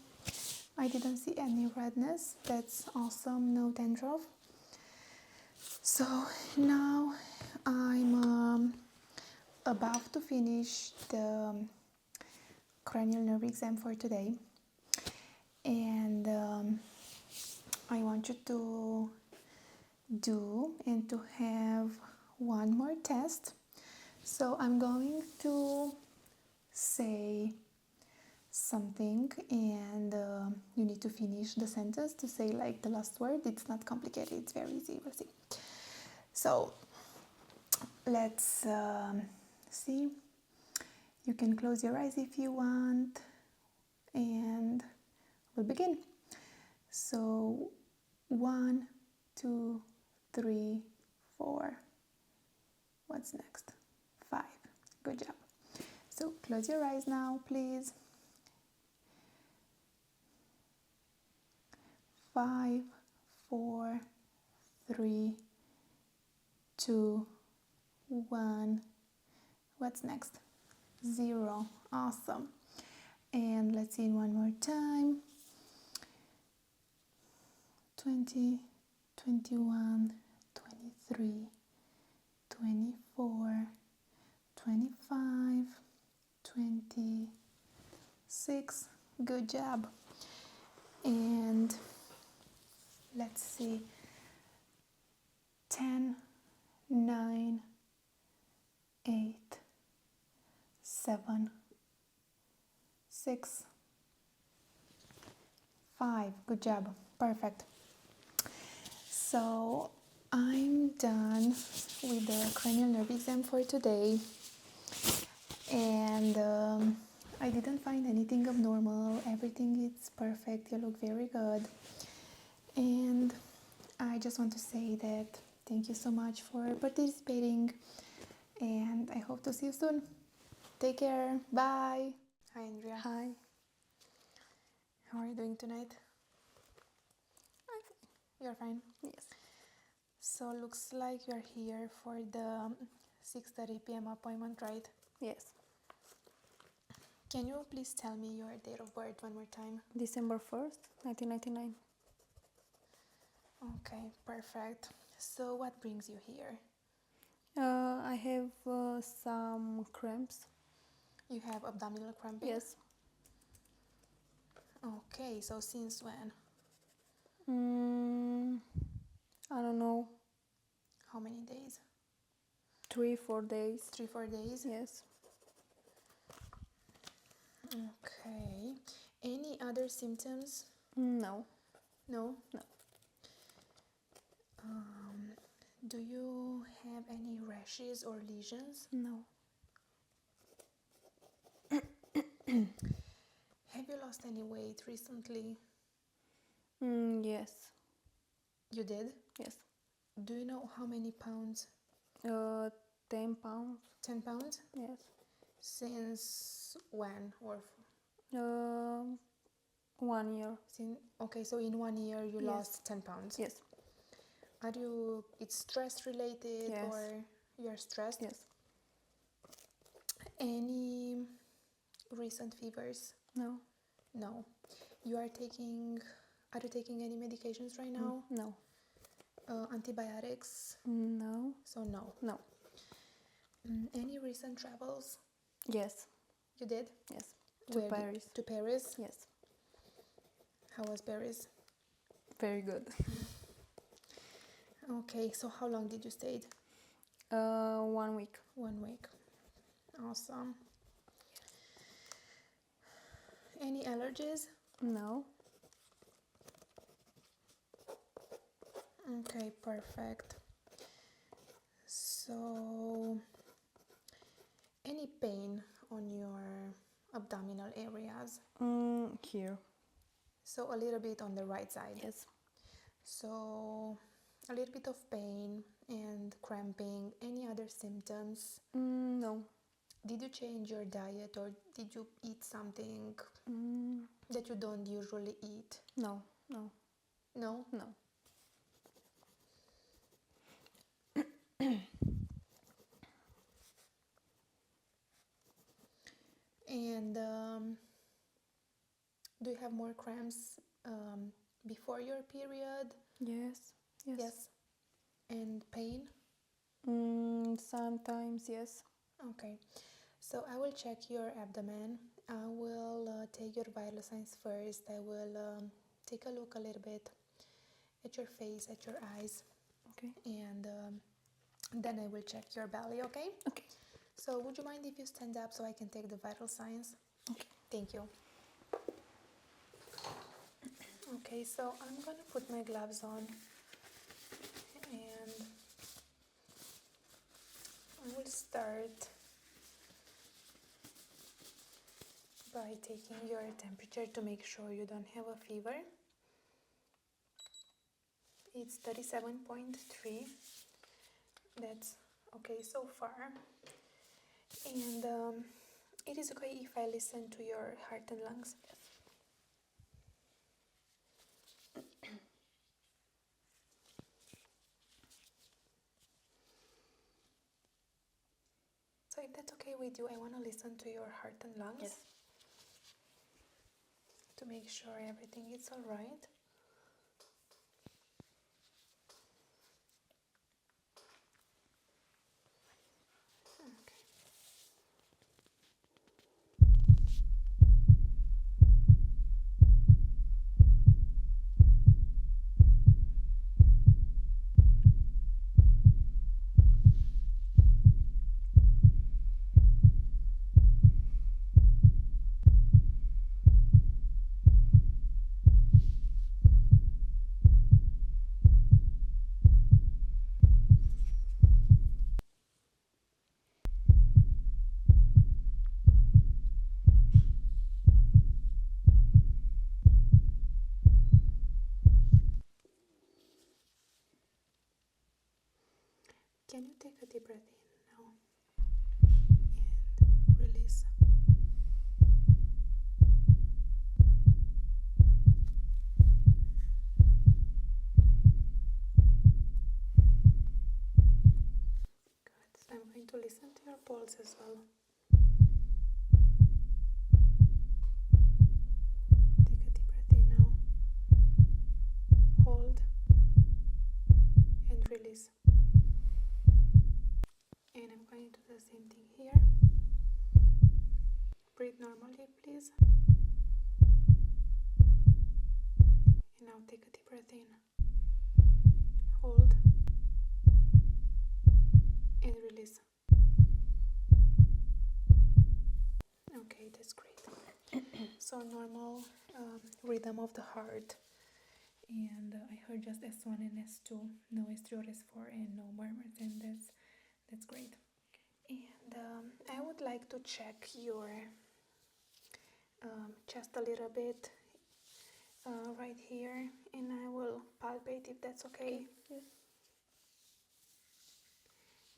S1: I didn't see any redness. That's awesome. No dandruff. So now I'm about to finish the cranial nerve exam for today, and I want you to do and to have one more test. So I'm going to say something, and you need to finish the sentence to say like the last word. It's not complicated, it's very easy. We'll see. So let's see. You can close your eyes if you want, and we'll begin. So 1, 2, 3, 4. What's next? 5. Good job. So close your eyes now, please. 5, 4, 3, 2, 1. What's next? 0. Awesome. And let's see one more time. 20, 21, 23, 24, 25, 26. Good job. And let's see. 10, 9, 8, 7, 6, 5. Good job. Perfect. So I'm done with the cranial nerve exam for today, and I didn't find anything abnormal. Everything is perfect. You look very good, and I just want to say that thank you so much for participating, and I hope to see you soon. Take care. Bye. Hi, Andrea.
S2: Hi.
S1: How are you doing tonight?
S2: I'm fine.
S1: You're fine?
S2: Yes.
S1: So looks like you're here for the 6:30 p.m. appointment, right?
S2: Yes.
S1: Can you please tell me your date of birth one more time?
S2: December 1st, 1999.
S1: Okay, perfect. So what brings you here?
S2: I have some cramps.
S1: You have abdominal cramping?
S2: Yes.
S1: Okay, so since when?
S2: I don't know.
S1: How many days?
S2: 3-4 days.
S1: 3-4 days?
S2: Yes.
S1: Okay. Any other symptoms?
S2: No.
S1: No?
S2: No.
S1: Do you have any rashes or lesions?
S2: No.
S1: Have you lost any weight recently?
S2: Yes.
S1: You did?
S2: Yes.
S1: Do you know how many pounds?
S2: 10 pounds.
S1: 10 pounds?
S2: Yes.
S1: Since when? Or
S2: 1 year.
S1: okay, so in 1 year you
S2: Yes.
S1: lost 10 pounds.
S2: Yes.
S1: It's stress related?
S2: Yes.
S1: Or you're stressed?
S2: Yes.
S1: Any recent fevers?
S2: No.
S1: No. Are you taking any medications right now?
S2: No.
S1: Antibiotics?
S2: No.
S1: So no.
S2: No.
S1: Any recent travels?
S2: Yes.
S1: You did?
S2: Yes. To Paris.
S1: To Paris?
S2: Yes.
S1: How was Paris?
S2: Very good.
S1: Okay, so how long did you stay?
S2: 1 week.
S1: 1 week. Awesome. Any allergies?
S2: No.
S1: Okay, perfect. So, any pain on your abdominal areas?
S2: Here.
S1: So, a little bit on the right side.
S2: Yes.
S1: So, a little bit of pain and cramping. Any other symptoms?
S2: No.
S1: Did you change your diet or did you eat something that you don't usually eat?
S2: No. No.
S1: No?
S2: No.
S1: And do you have more cramps before your period?
S2: Yes.
S1: Yes. And pain?
S2: Sometimes, yes.
S1: Okay. So I will check your abdomen. I will take your vital signs first. I will take a look a little bit at your face, at your eyes.
S2: Okay.
S1: And then I will check your belly, okay?
S2: Okay.
S1: So would you mind if you stand up so I can take the vital signs?
S2: Okay.
S1: Thank you. Okay, so I'm gonna put my gloves on and I will start by taking your temperature to make sure you don't have a fever. It's 37.3. That's okay so far. And it is okay if I listen to your heart and lungs. So if that's okay with you, I want to listen to your heart and lungs.
S2: Yes.
S1: To make sure everything is all right. Okay. Can you take a deep breath in now and release? Good. So I'm going to listen to your pulse as well. Take a deep breath in now. Hold and release. And I'm going to do the same thing here. Breathe normally, please. And now take a deep breath in. Hold and release. Okay, that's great. So normal rhythm of the heart. And I heard just S1 and S2, no S3 or S4, and no murmurs, and that's great. And I would like to check your chest a little bit right here, and I will palpate if that's okay.
S2: Yes.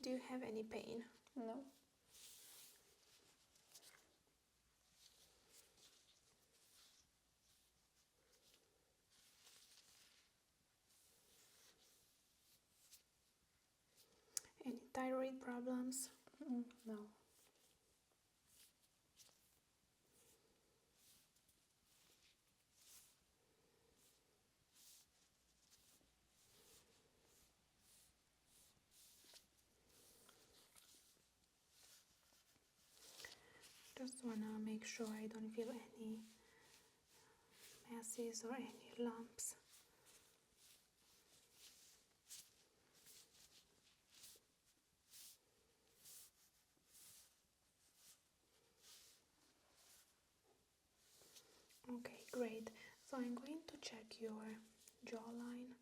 S1: Do you have any pain?
S2: No.
S1: Any thyroid problems?
S2: No.
S1: just wanna make sure I don't feel any masses or any lumps. Okay, great. So I'm going to check your jawline.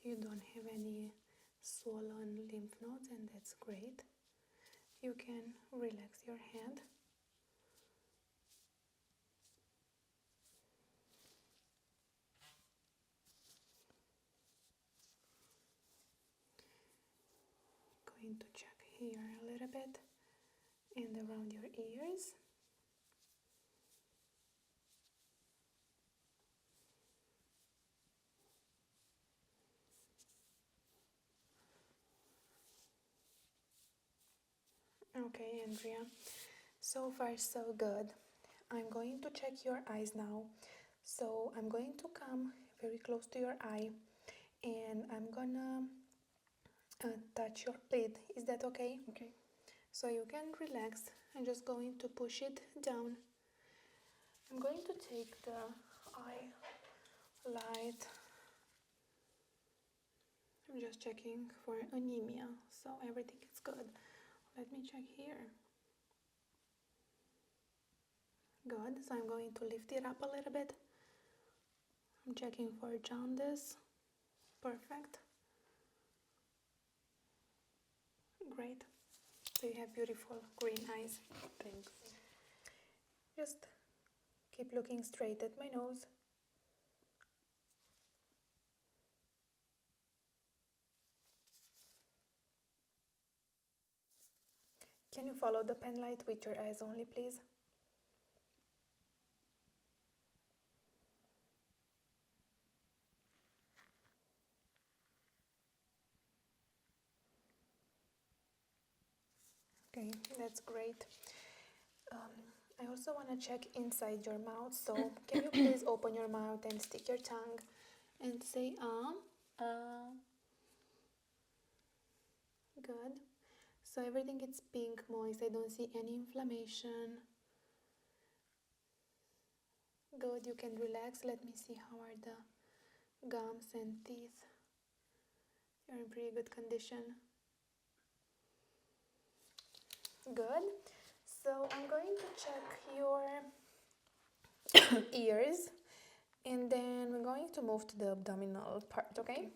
S1: You don't have any swollen lymph nodes, and that's great. You can relax your head. Going to check here a little bit and around your ears. Okay, Andrea. So far, so good. I'm going to check your eyes now. So I'm going to come very close to your eye and I'm gonna touch your lid. Is that okay?
S2: Okay.
S1: So you can relax. I'm just going to push it down. I'm going to take the eye light. I'm just checking for anemia, so everything is good. Let me check here. Good, so I'm going to lift it up a little bit. I'm checking for jaundice. Perfect. Great. So you have beautiful green eyes.
S2: Thanks.
S1: Just keep looking straight at my nose. Can you follow the pen light with your eyes only, please? Okay, that's great. I also want to check inside your mouth, so can you please open your mouth and stick your tongue and say Good. So everything is pink, moist. I don't see any inflammation. Good, you can relax. Let me see how are the gums and teeth. You're in pretty good condition. Good. So I'm going to check your ears and then we're going to move to the abdominal part, okay?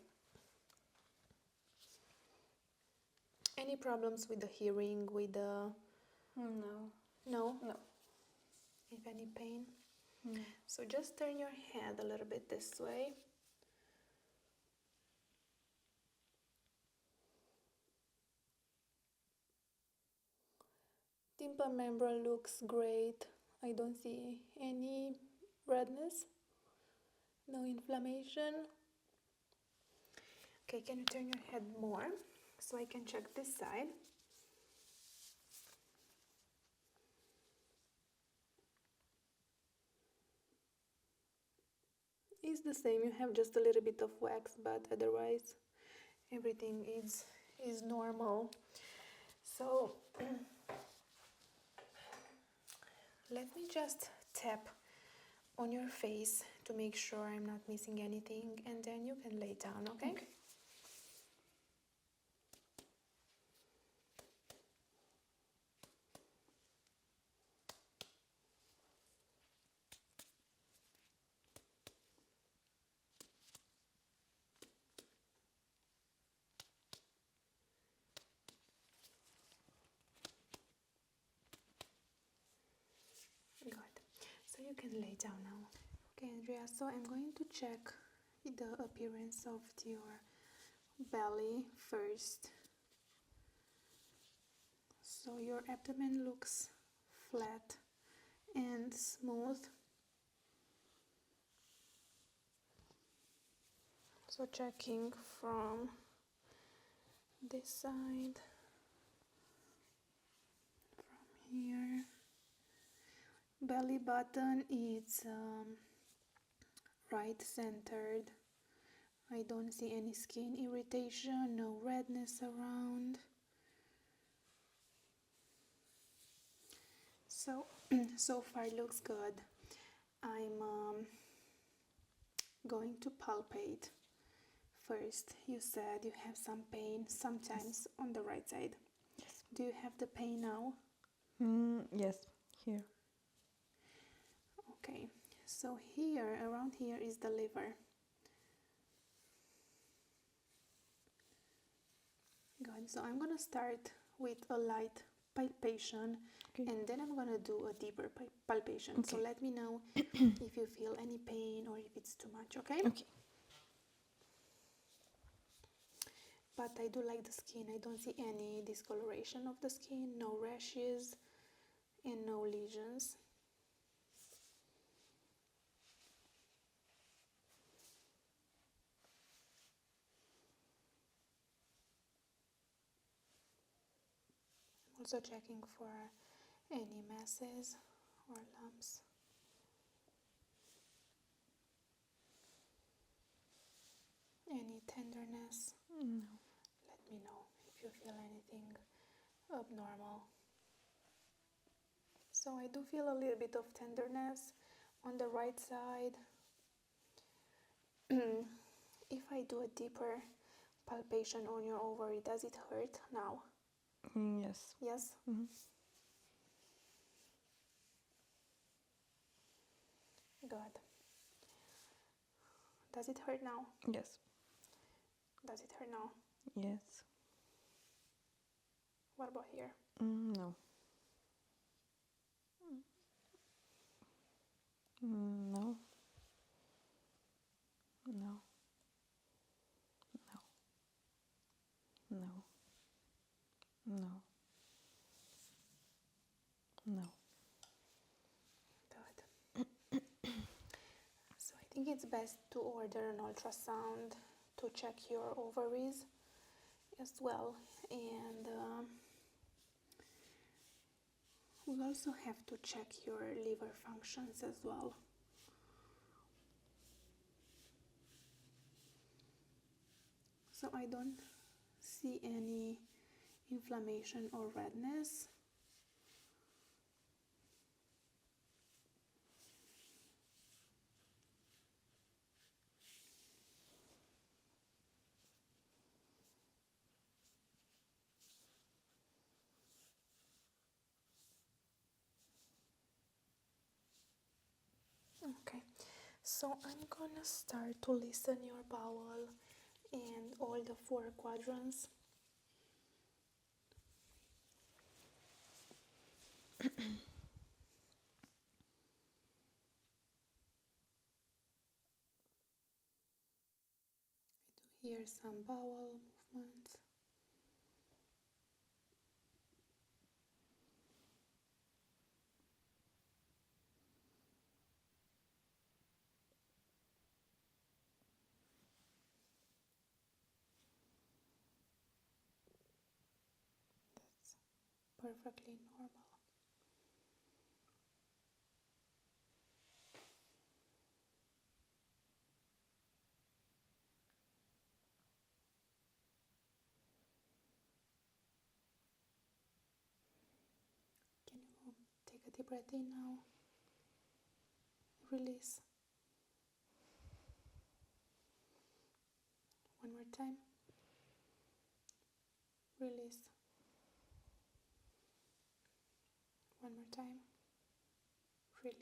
S1: Any problems with the hearing, with the...
S2: No.
S1: No?
S2: No.
S1: If any pain?
S2: No.
S1: So just turn your head a little bit this way. Tympanic membrane looks great. I don't see any redness, no inflammation. Okay, can you turn your head more so I can check this side? It's the same, you have just a little bit of wax, but otherwise everything is normal. So let me just tap on your face to make sure I'm not missing anything, and then you can lay down, okay?
S2: Okay.
S1: Good. So you can lay down now. Okay, Andrea, so I'm going to check the appearance of your belly first. So your abdomen looks flat and smooth. So checking from this side, from here. Belly button is right centered, I don't see any skin irritation, no redness around. So, so far looks good. I'm going to palpate. First, you said you have some pain sometimes on the right side.
S2: Yes.
S1: Do you have the pain now?
S2: Yes, here.
S1: Okay, so here, around here is the liver. Good, so I'm gonna start with a light palpation,
S2: Okay.
S1: and then I'm gonna do a deeper palpation.
S2: Okay.
S1: So let me know if you feel any pain or if it's too much, okay?
S2: Okay.
S1: But I do like the skin. I don't see any discoloration of the skin, no rashes, and no lesions. I'm also checking for any masses or lumps. Any tenderness.
S2: No.
S1: Let me know if you feel anything abnormal. So I do feel a little bit of tenderness on the right side. If I do a deeper palpation on your ovary, does it hurt now?
S2: Yes.
S1: Yes?
S2: Mm-hmm.
S1: Good. Does it hurt now?
S2: Yes.
S1: Does it hurt now?
S2: Yes.
S1: What about here?
S2: No. No. No. No. No. No. No.
S1: Good. So I think it's best to order an ultrasound to check your ovaries as well. And we also have to check your liver functions as well. So I don't see any inflammation or redness. Okay, so I'm gonna start to listen your bowel and all the 4 quadrants. I do hear some bowel movements. That's perfectly normal. Can you take a deep breath in now? Release. One more time. Release. One more time. Release.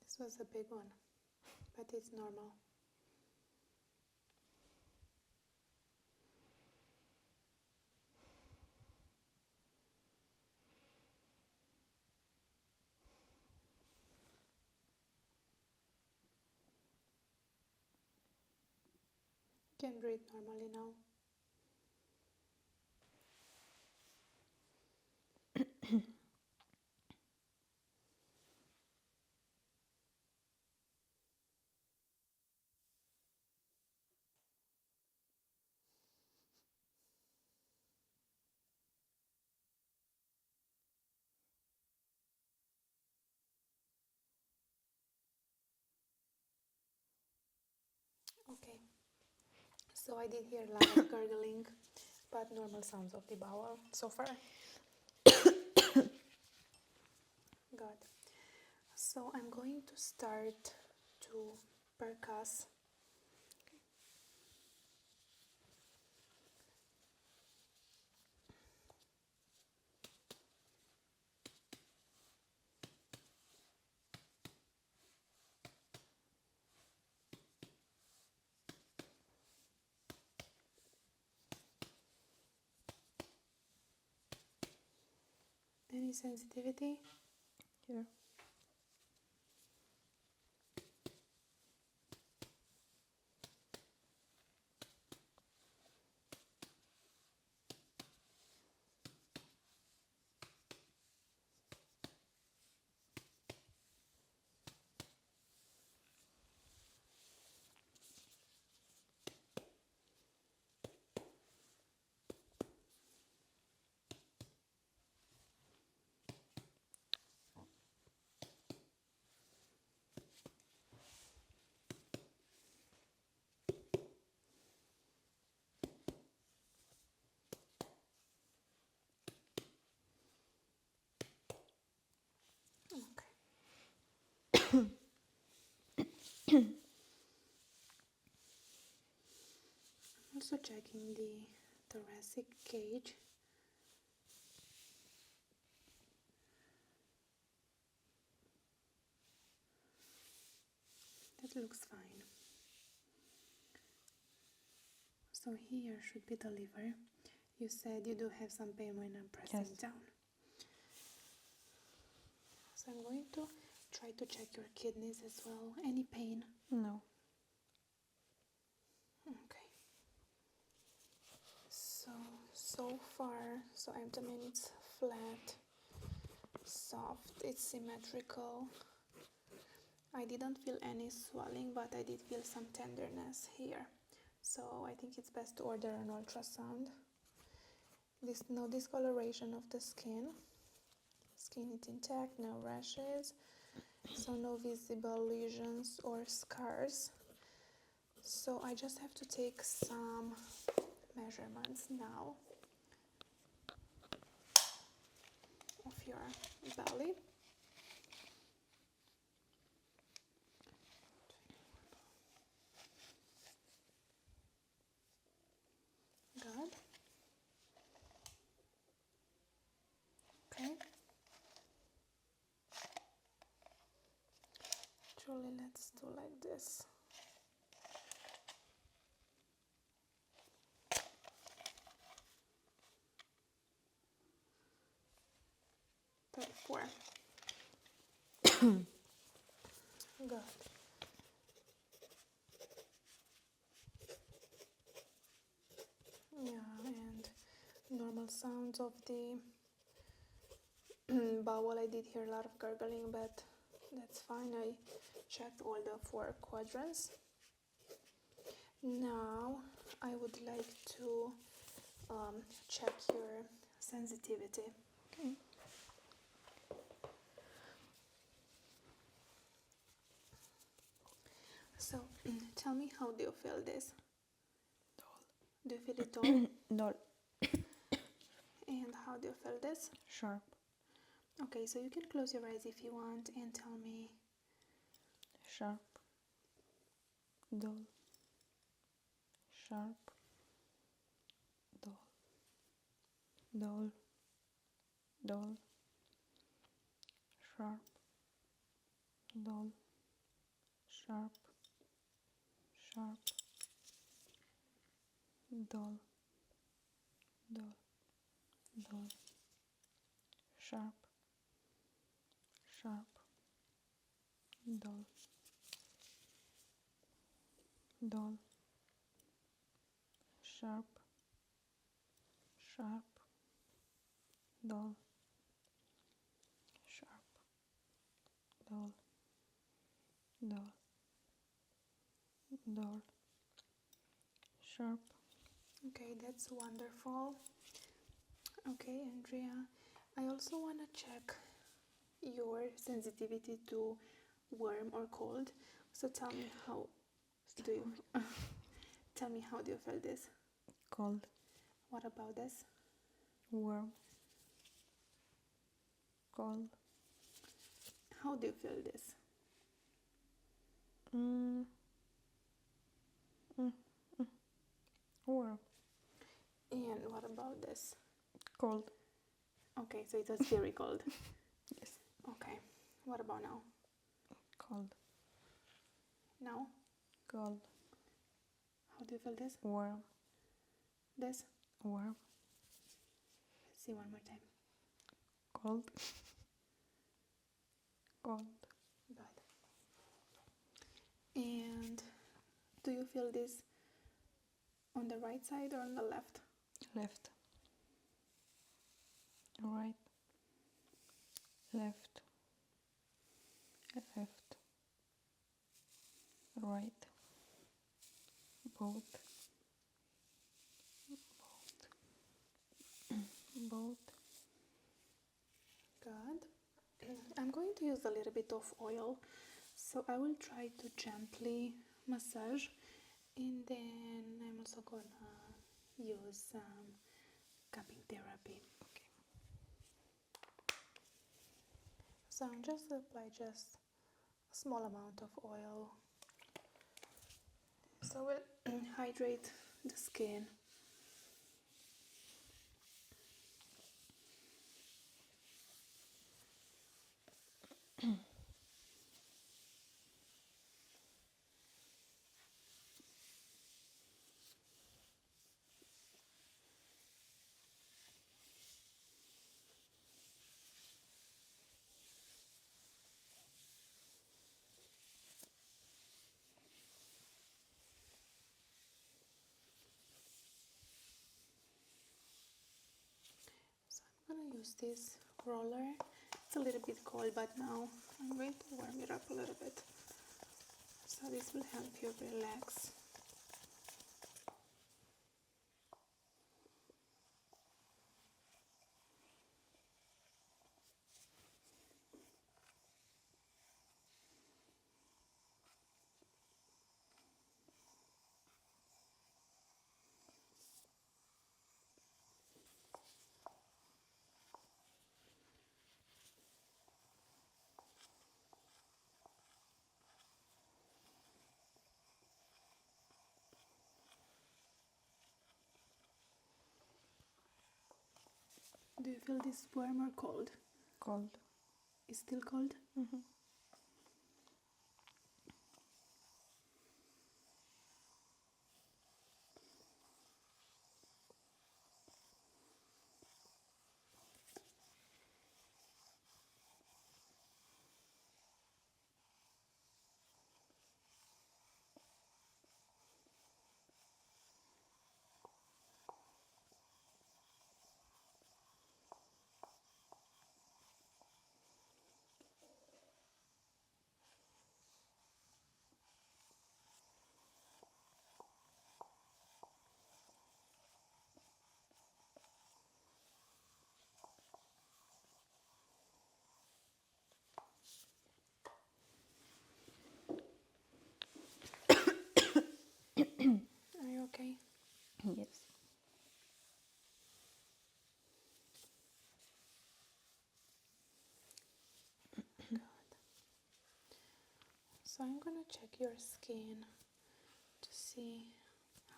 S1: This was a big one, but it's normal. You can breathe normally now. So I did hear a lot of gurgling, but normal sounds of the bowel so far. Good. So I'm going to start to percuss. Any sensitivity?
S2: Here.
S1: Okay. Also checking the thoracic cage. That looks fine. So here should be the liver. You said you do have some pain when I'm pressing
S2: Yes.
S1: down. So I'm going to try to check your kidneys as well. Any pain?
S2: No.
S1: Okay. So far, abdomen it's flat, soft, it's symmetrical. I didn't feel any swelling, but I did feel some tenderness here. So I think it's best to order an ultrasound. No discoloration of the skin. Skin is intact, no rashes, so no visible lesions or scars. So I just have to take some measurements now of your belly. Good. Okay. Truly, let's do like this. Four. Good. Yeah, and normal sounds of the bowel. I did hear a lot of gurgling, but that's fine. I checked all the 4 quadrants. Now I would like to check your sensitivity.
S2: Okay.
S1: So tell me, how do you feel this?
S2: Dull.
S1: Do you feel it all?
S2: Dull.
S1: And how do you feel this?
S2: Sharp.
S1: Okay, so you can close your eyes if you want and tell me.
S2: Sharp. Dull. Sharp. Dull. Dull. Dull. Sharp. Dull. Sharp. Sharp. Dull. Dull. Dull. Sharp. Sharp. Dull. Dull. Sharp. Sharp. Dull. Sharp. Dull. Dull. Dull. Sharp.
S1: Okay, that's wonderful. Okay, Andrea, I also want to check your sensitivity to warm or cold. So tell me, how do you Tell me, how do you feel this?
S2: Cold.
S1: What about this?
S2: Warm. Cold.
S1: How do you feel this?
S2: Mm. Mm. Mm. Warm.
S1: And what about this?
S2: Cold.
S1: Okay, so it was very cold.
S2: Yes.
S1: Okay, what about now?
S2: Cold.
S1: Now?
S2: Cold.
S1: How do you feel this?
S2: Warm.
S1: This?
S2: Warm.
S1: Let's see one more time.
S2: Cold. Cold.
S1: Good. And do you feel this on the right side or on the left?
S2: Left. Right. Left. Left. Right. Both. Both.
S1: Good. I'm going to use a little bit of oil, so I will try to gently massage, and then I'm also gonna use some cupping therapy.
S2: Okay.
S1: So I'm just apply just a small amount of oil, so we'll hydrate the skin. So I'm gonna use this roller. It's a little bit cold, but now I'm going to warm it up a little bit. So this will help you relax. Do you feel this warm or cold?
S2: Cold.
S1: It's still cold?
S2: Mm-hmm.
S1: Are you okay?
S2: Yes.
S1: Good. So I'm gonna check your skin to see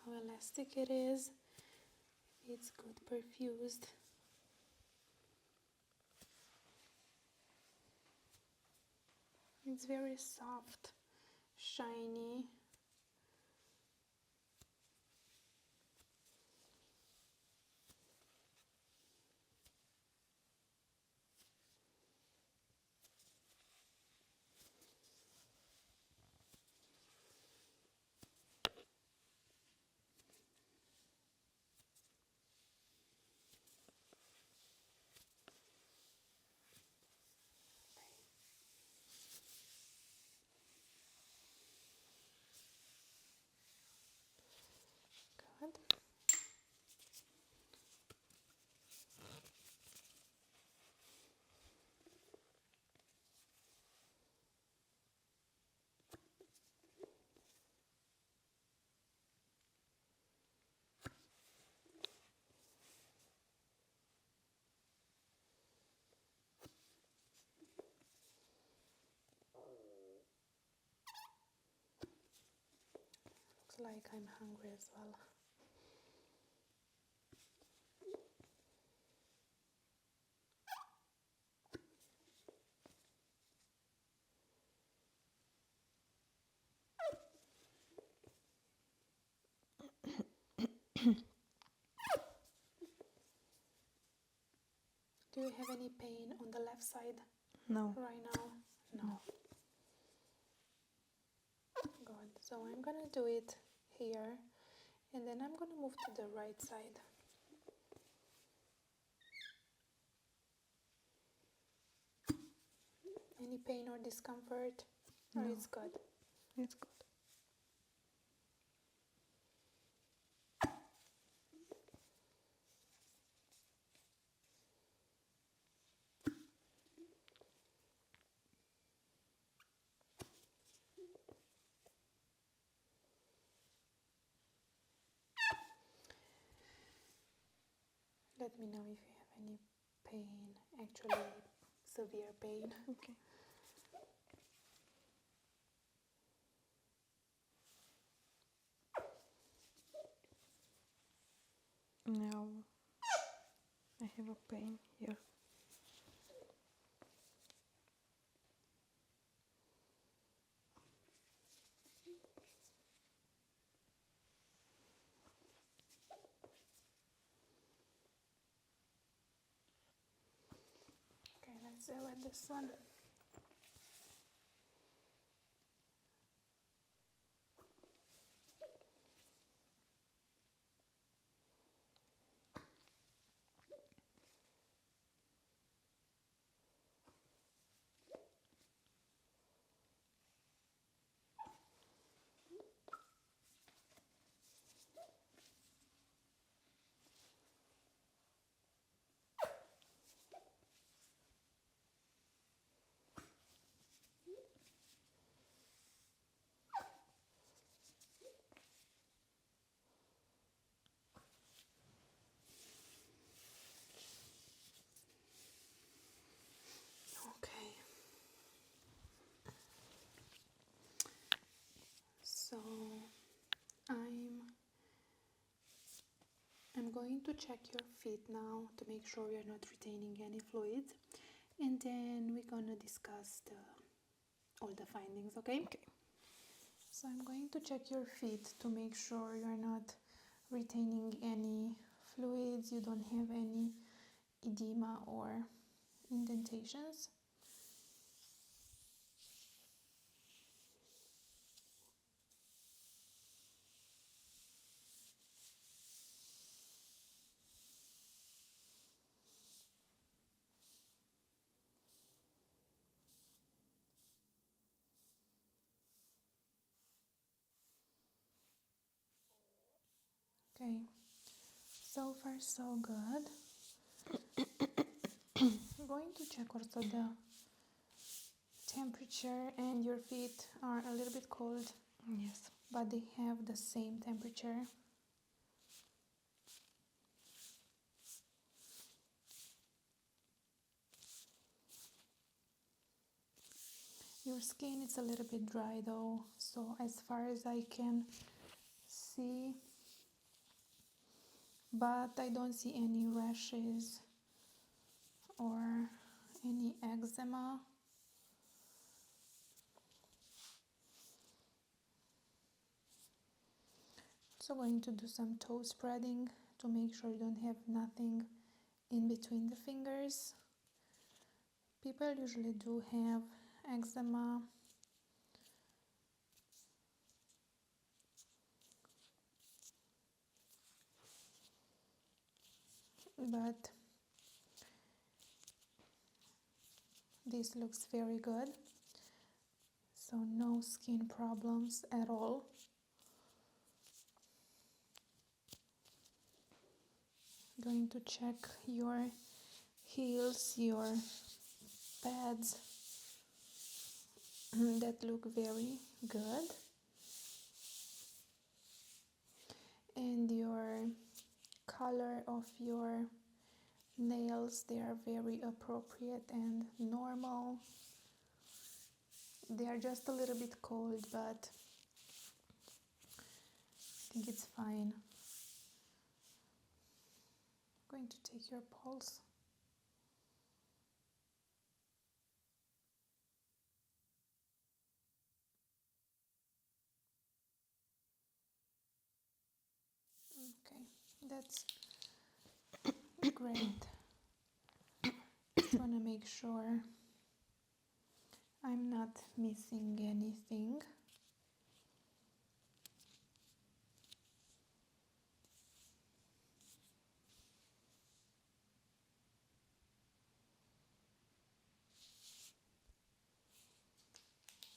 S1: how elastic it is, if it's good perfused. It's very soft, shiny. like I'm hungry as well. Do you have any pain on the left side?
S2: No.
S1: Right now? No. Good. So I'm gonna do it here, and then I'm gonna move to the right side. Any pain or discomfort? Or
S2: No.
S1: it's good?
S2: It's good.
S1: Let me know if you have any pain, actually severe pain.
S2: Okay. Now I have a pain here.
S1: Okay, let's do it this one. Okay. So I'm going to check your feet now to make sure you're not retaining any fluids, and then we're gonna discuss all the findings, okay?
S2: Okay.
S1: So I'm going to check your feet to make sure you're not retaining any fluids, you don't have any edema or indentations. Okay, so far so good. I'm going to check also the temperature, and your feet are a little bit cold,
S2: Yes.
S1: but they have the same temperature. Your skin is a little bit dry though, so as far as I can see, but I don't see any rashes or any eczema. So going to do some toe spreading to make sure you don't have nothing in between the fingers. People usually do have eczema, but this looks very good. So no skin problems at all. Going to check your heels, your pads that look very good, and your color of your nails, they are very appropriate and normal. They are just a little bit cold, but think it's fine. I'm going to take your pulse. Okay, that's great. Just want to make sure I'm not missing anything.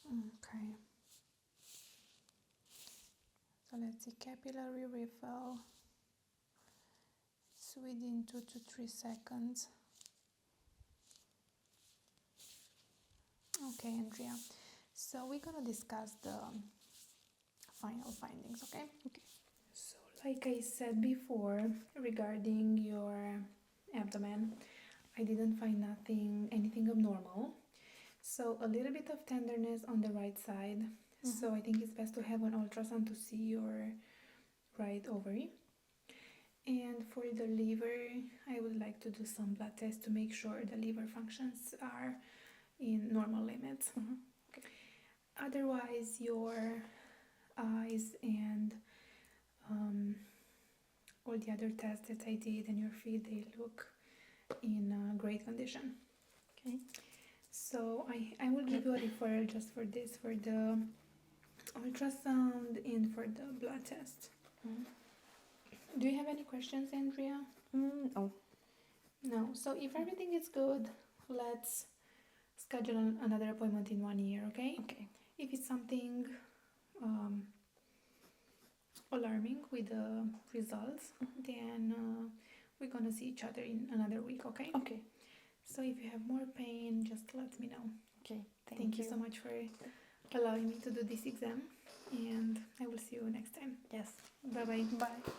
S1: Okay. So let's see, capillary refill. It's within 2 to 3 seconds. Okay, Andrea. So we're gonna discuss the final findings, okay?
S2: Okay.
S1: So like I said before, regarding your abdomen, I didn't find anything abnormal. So a little bit of tenderness on the right side. So I think it's best to have an ultrasound to see your right ovary. And for the liver, I would like to do some blood tests to make sure the liver functions are in normal limits.
S2: Okay.
S1: Otherwise, your eyes and all the other tests that I did and your feet, they look in great condition.
S2: Okay.
S1: So I will give you a referral just for this, for the ultrasound and for the blood test. Do you have any questions, Andrea?
S2: No.
S1: No. So if everything is good, let's schedule another appointment in 1 year, okay?
S2: Okay.
S1: If it's something alarming with the results, then we're gonna see each other in another week, okay?
S2: Okay.
S1: So if you have more pain, just let me know.
S2: Okay.
S1: Thank you so much for allowing me to do this exam, and I will see you next time.
S2: Yes.
S1: Bye-bye.
S2: Bye.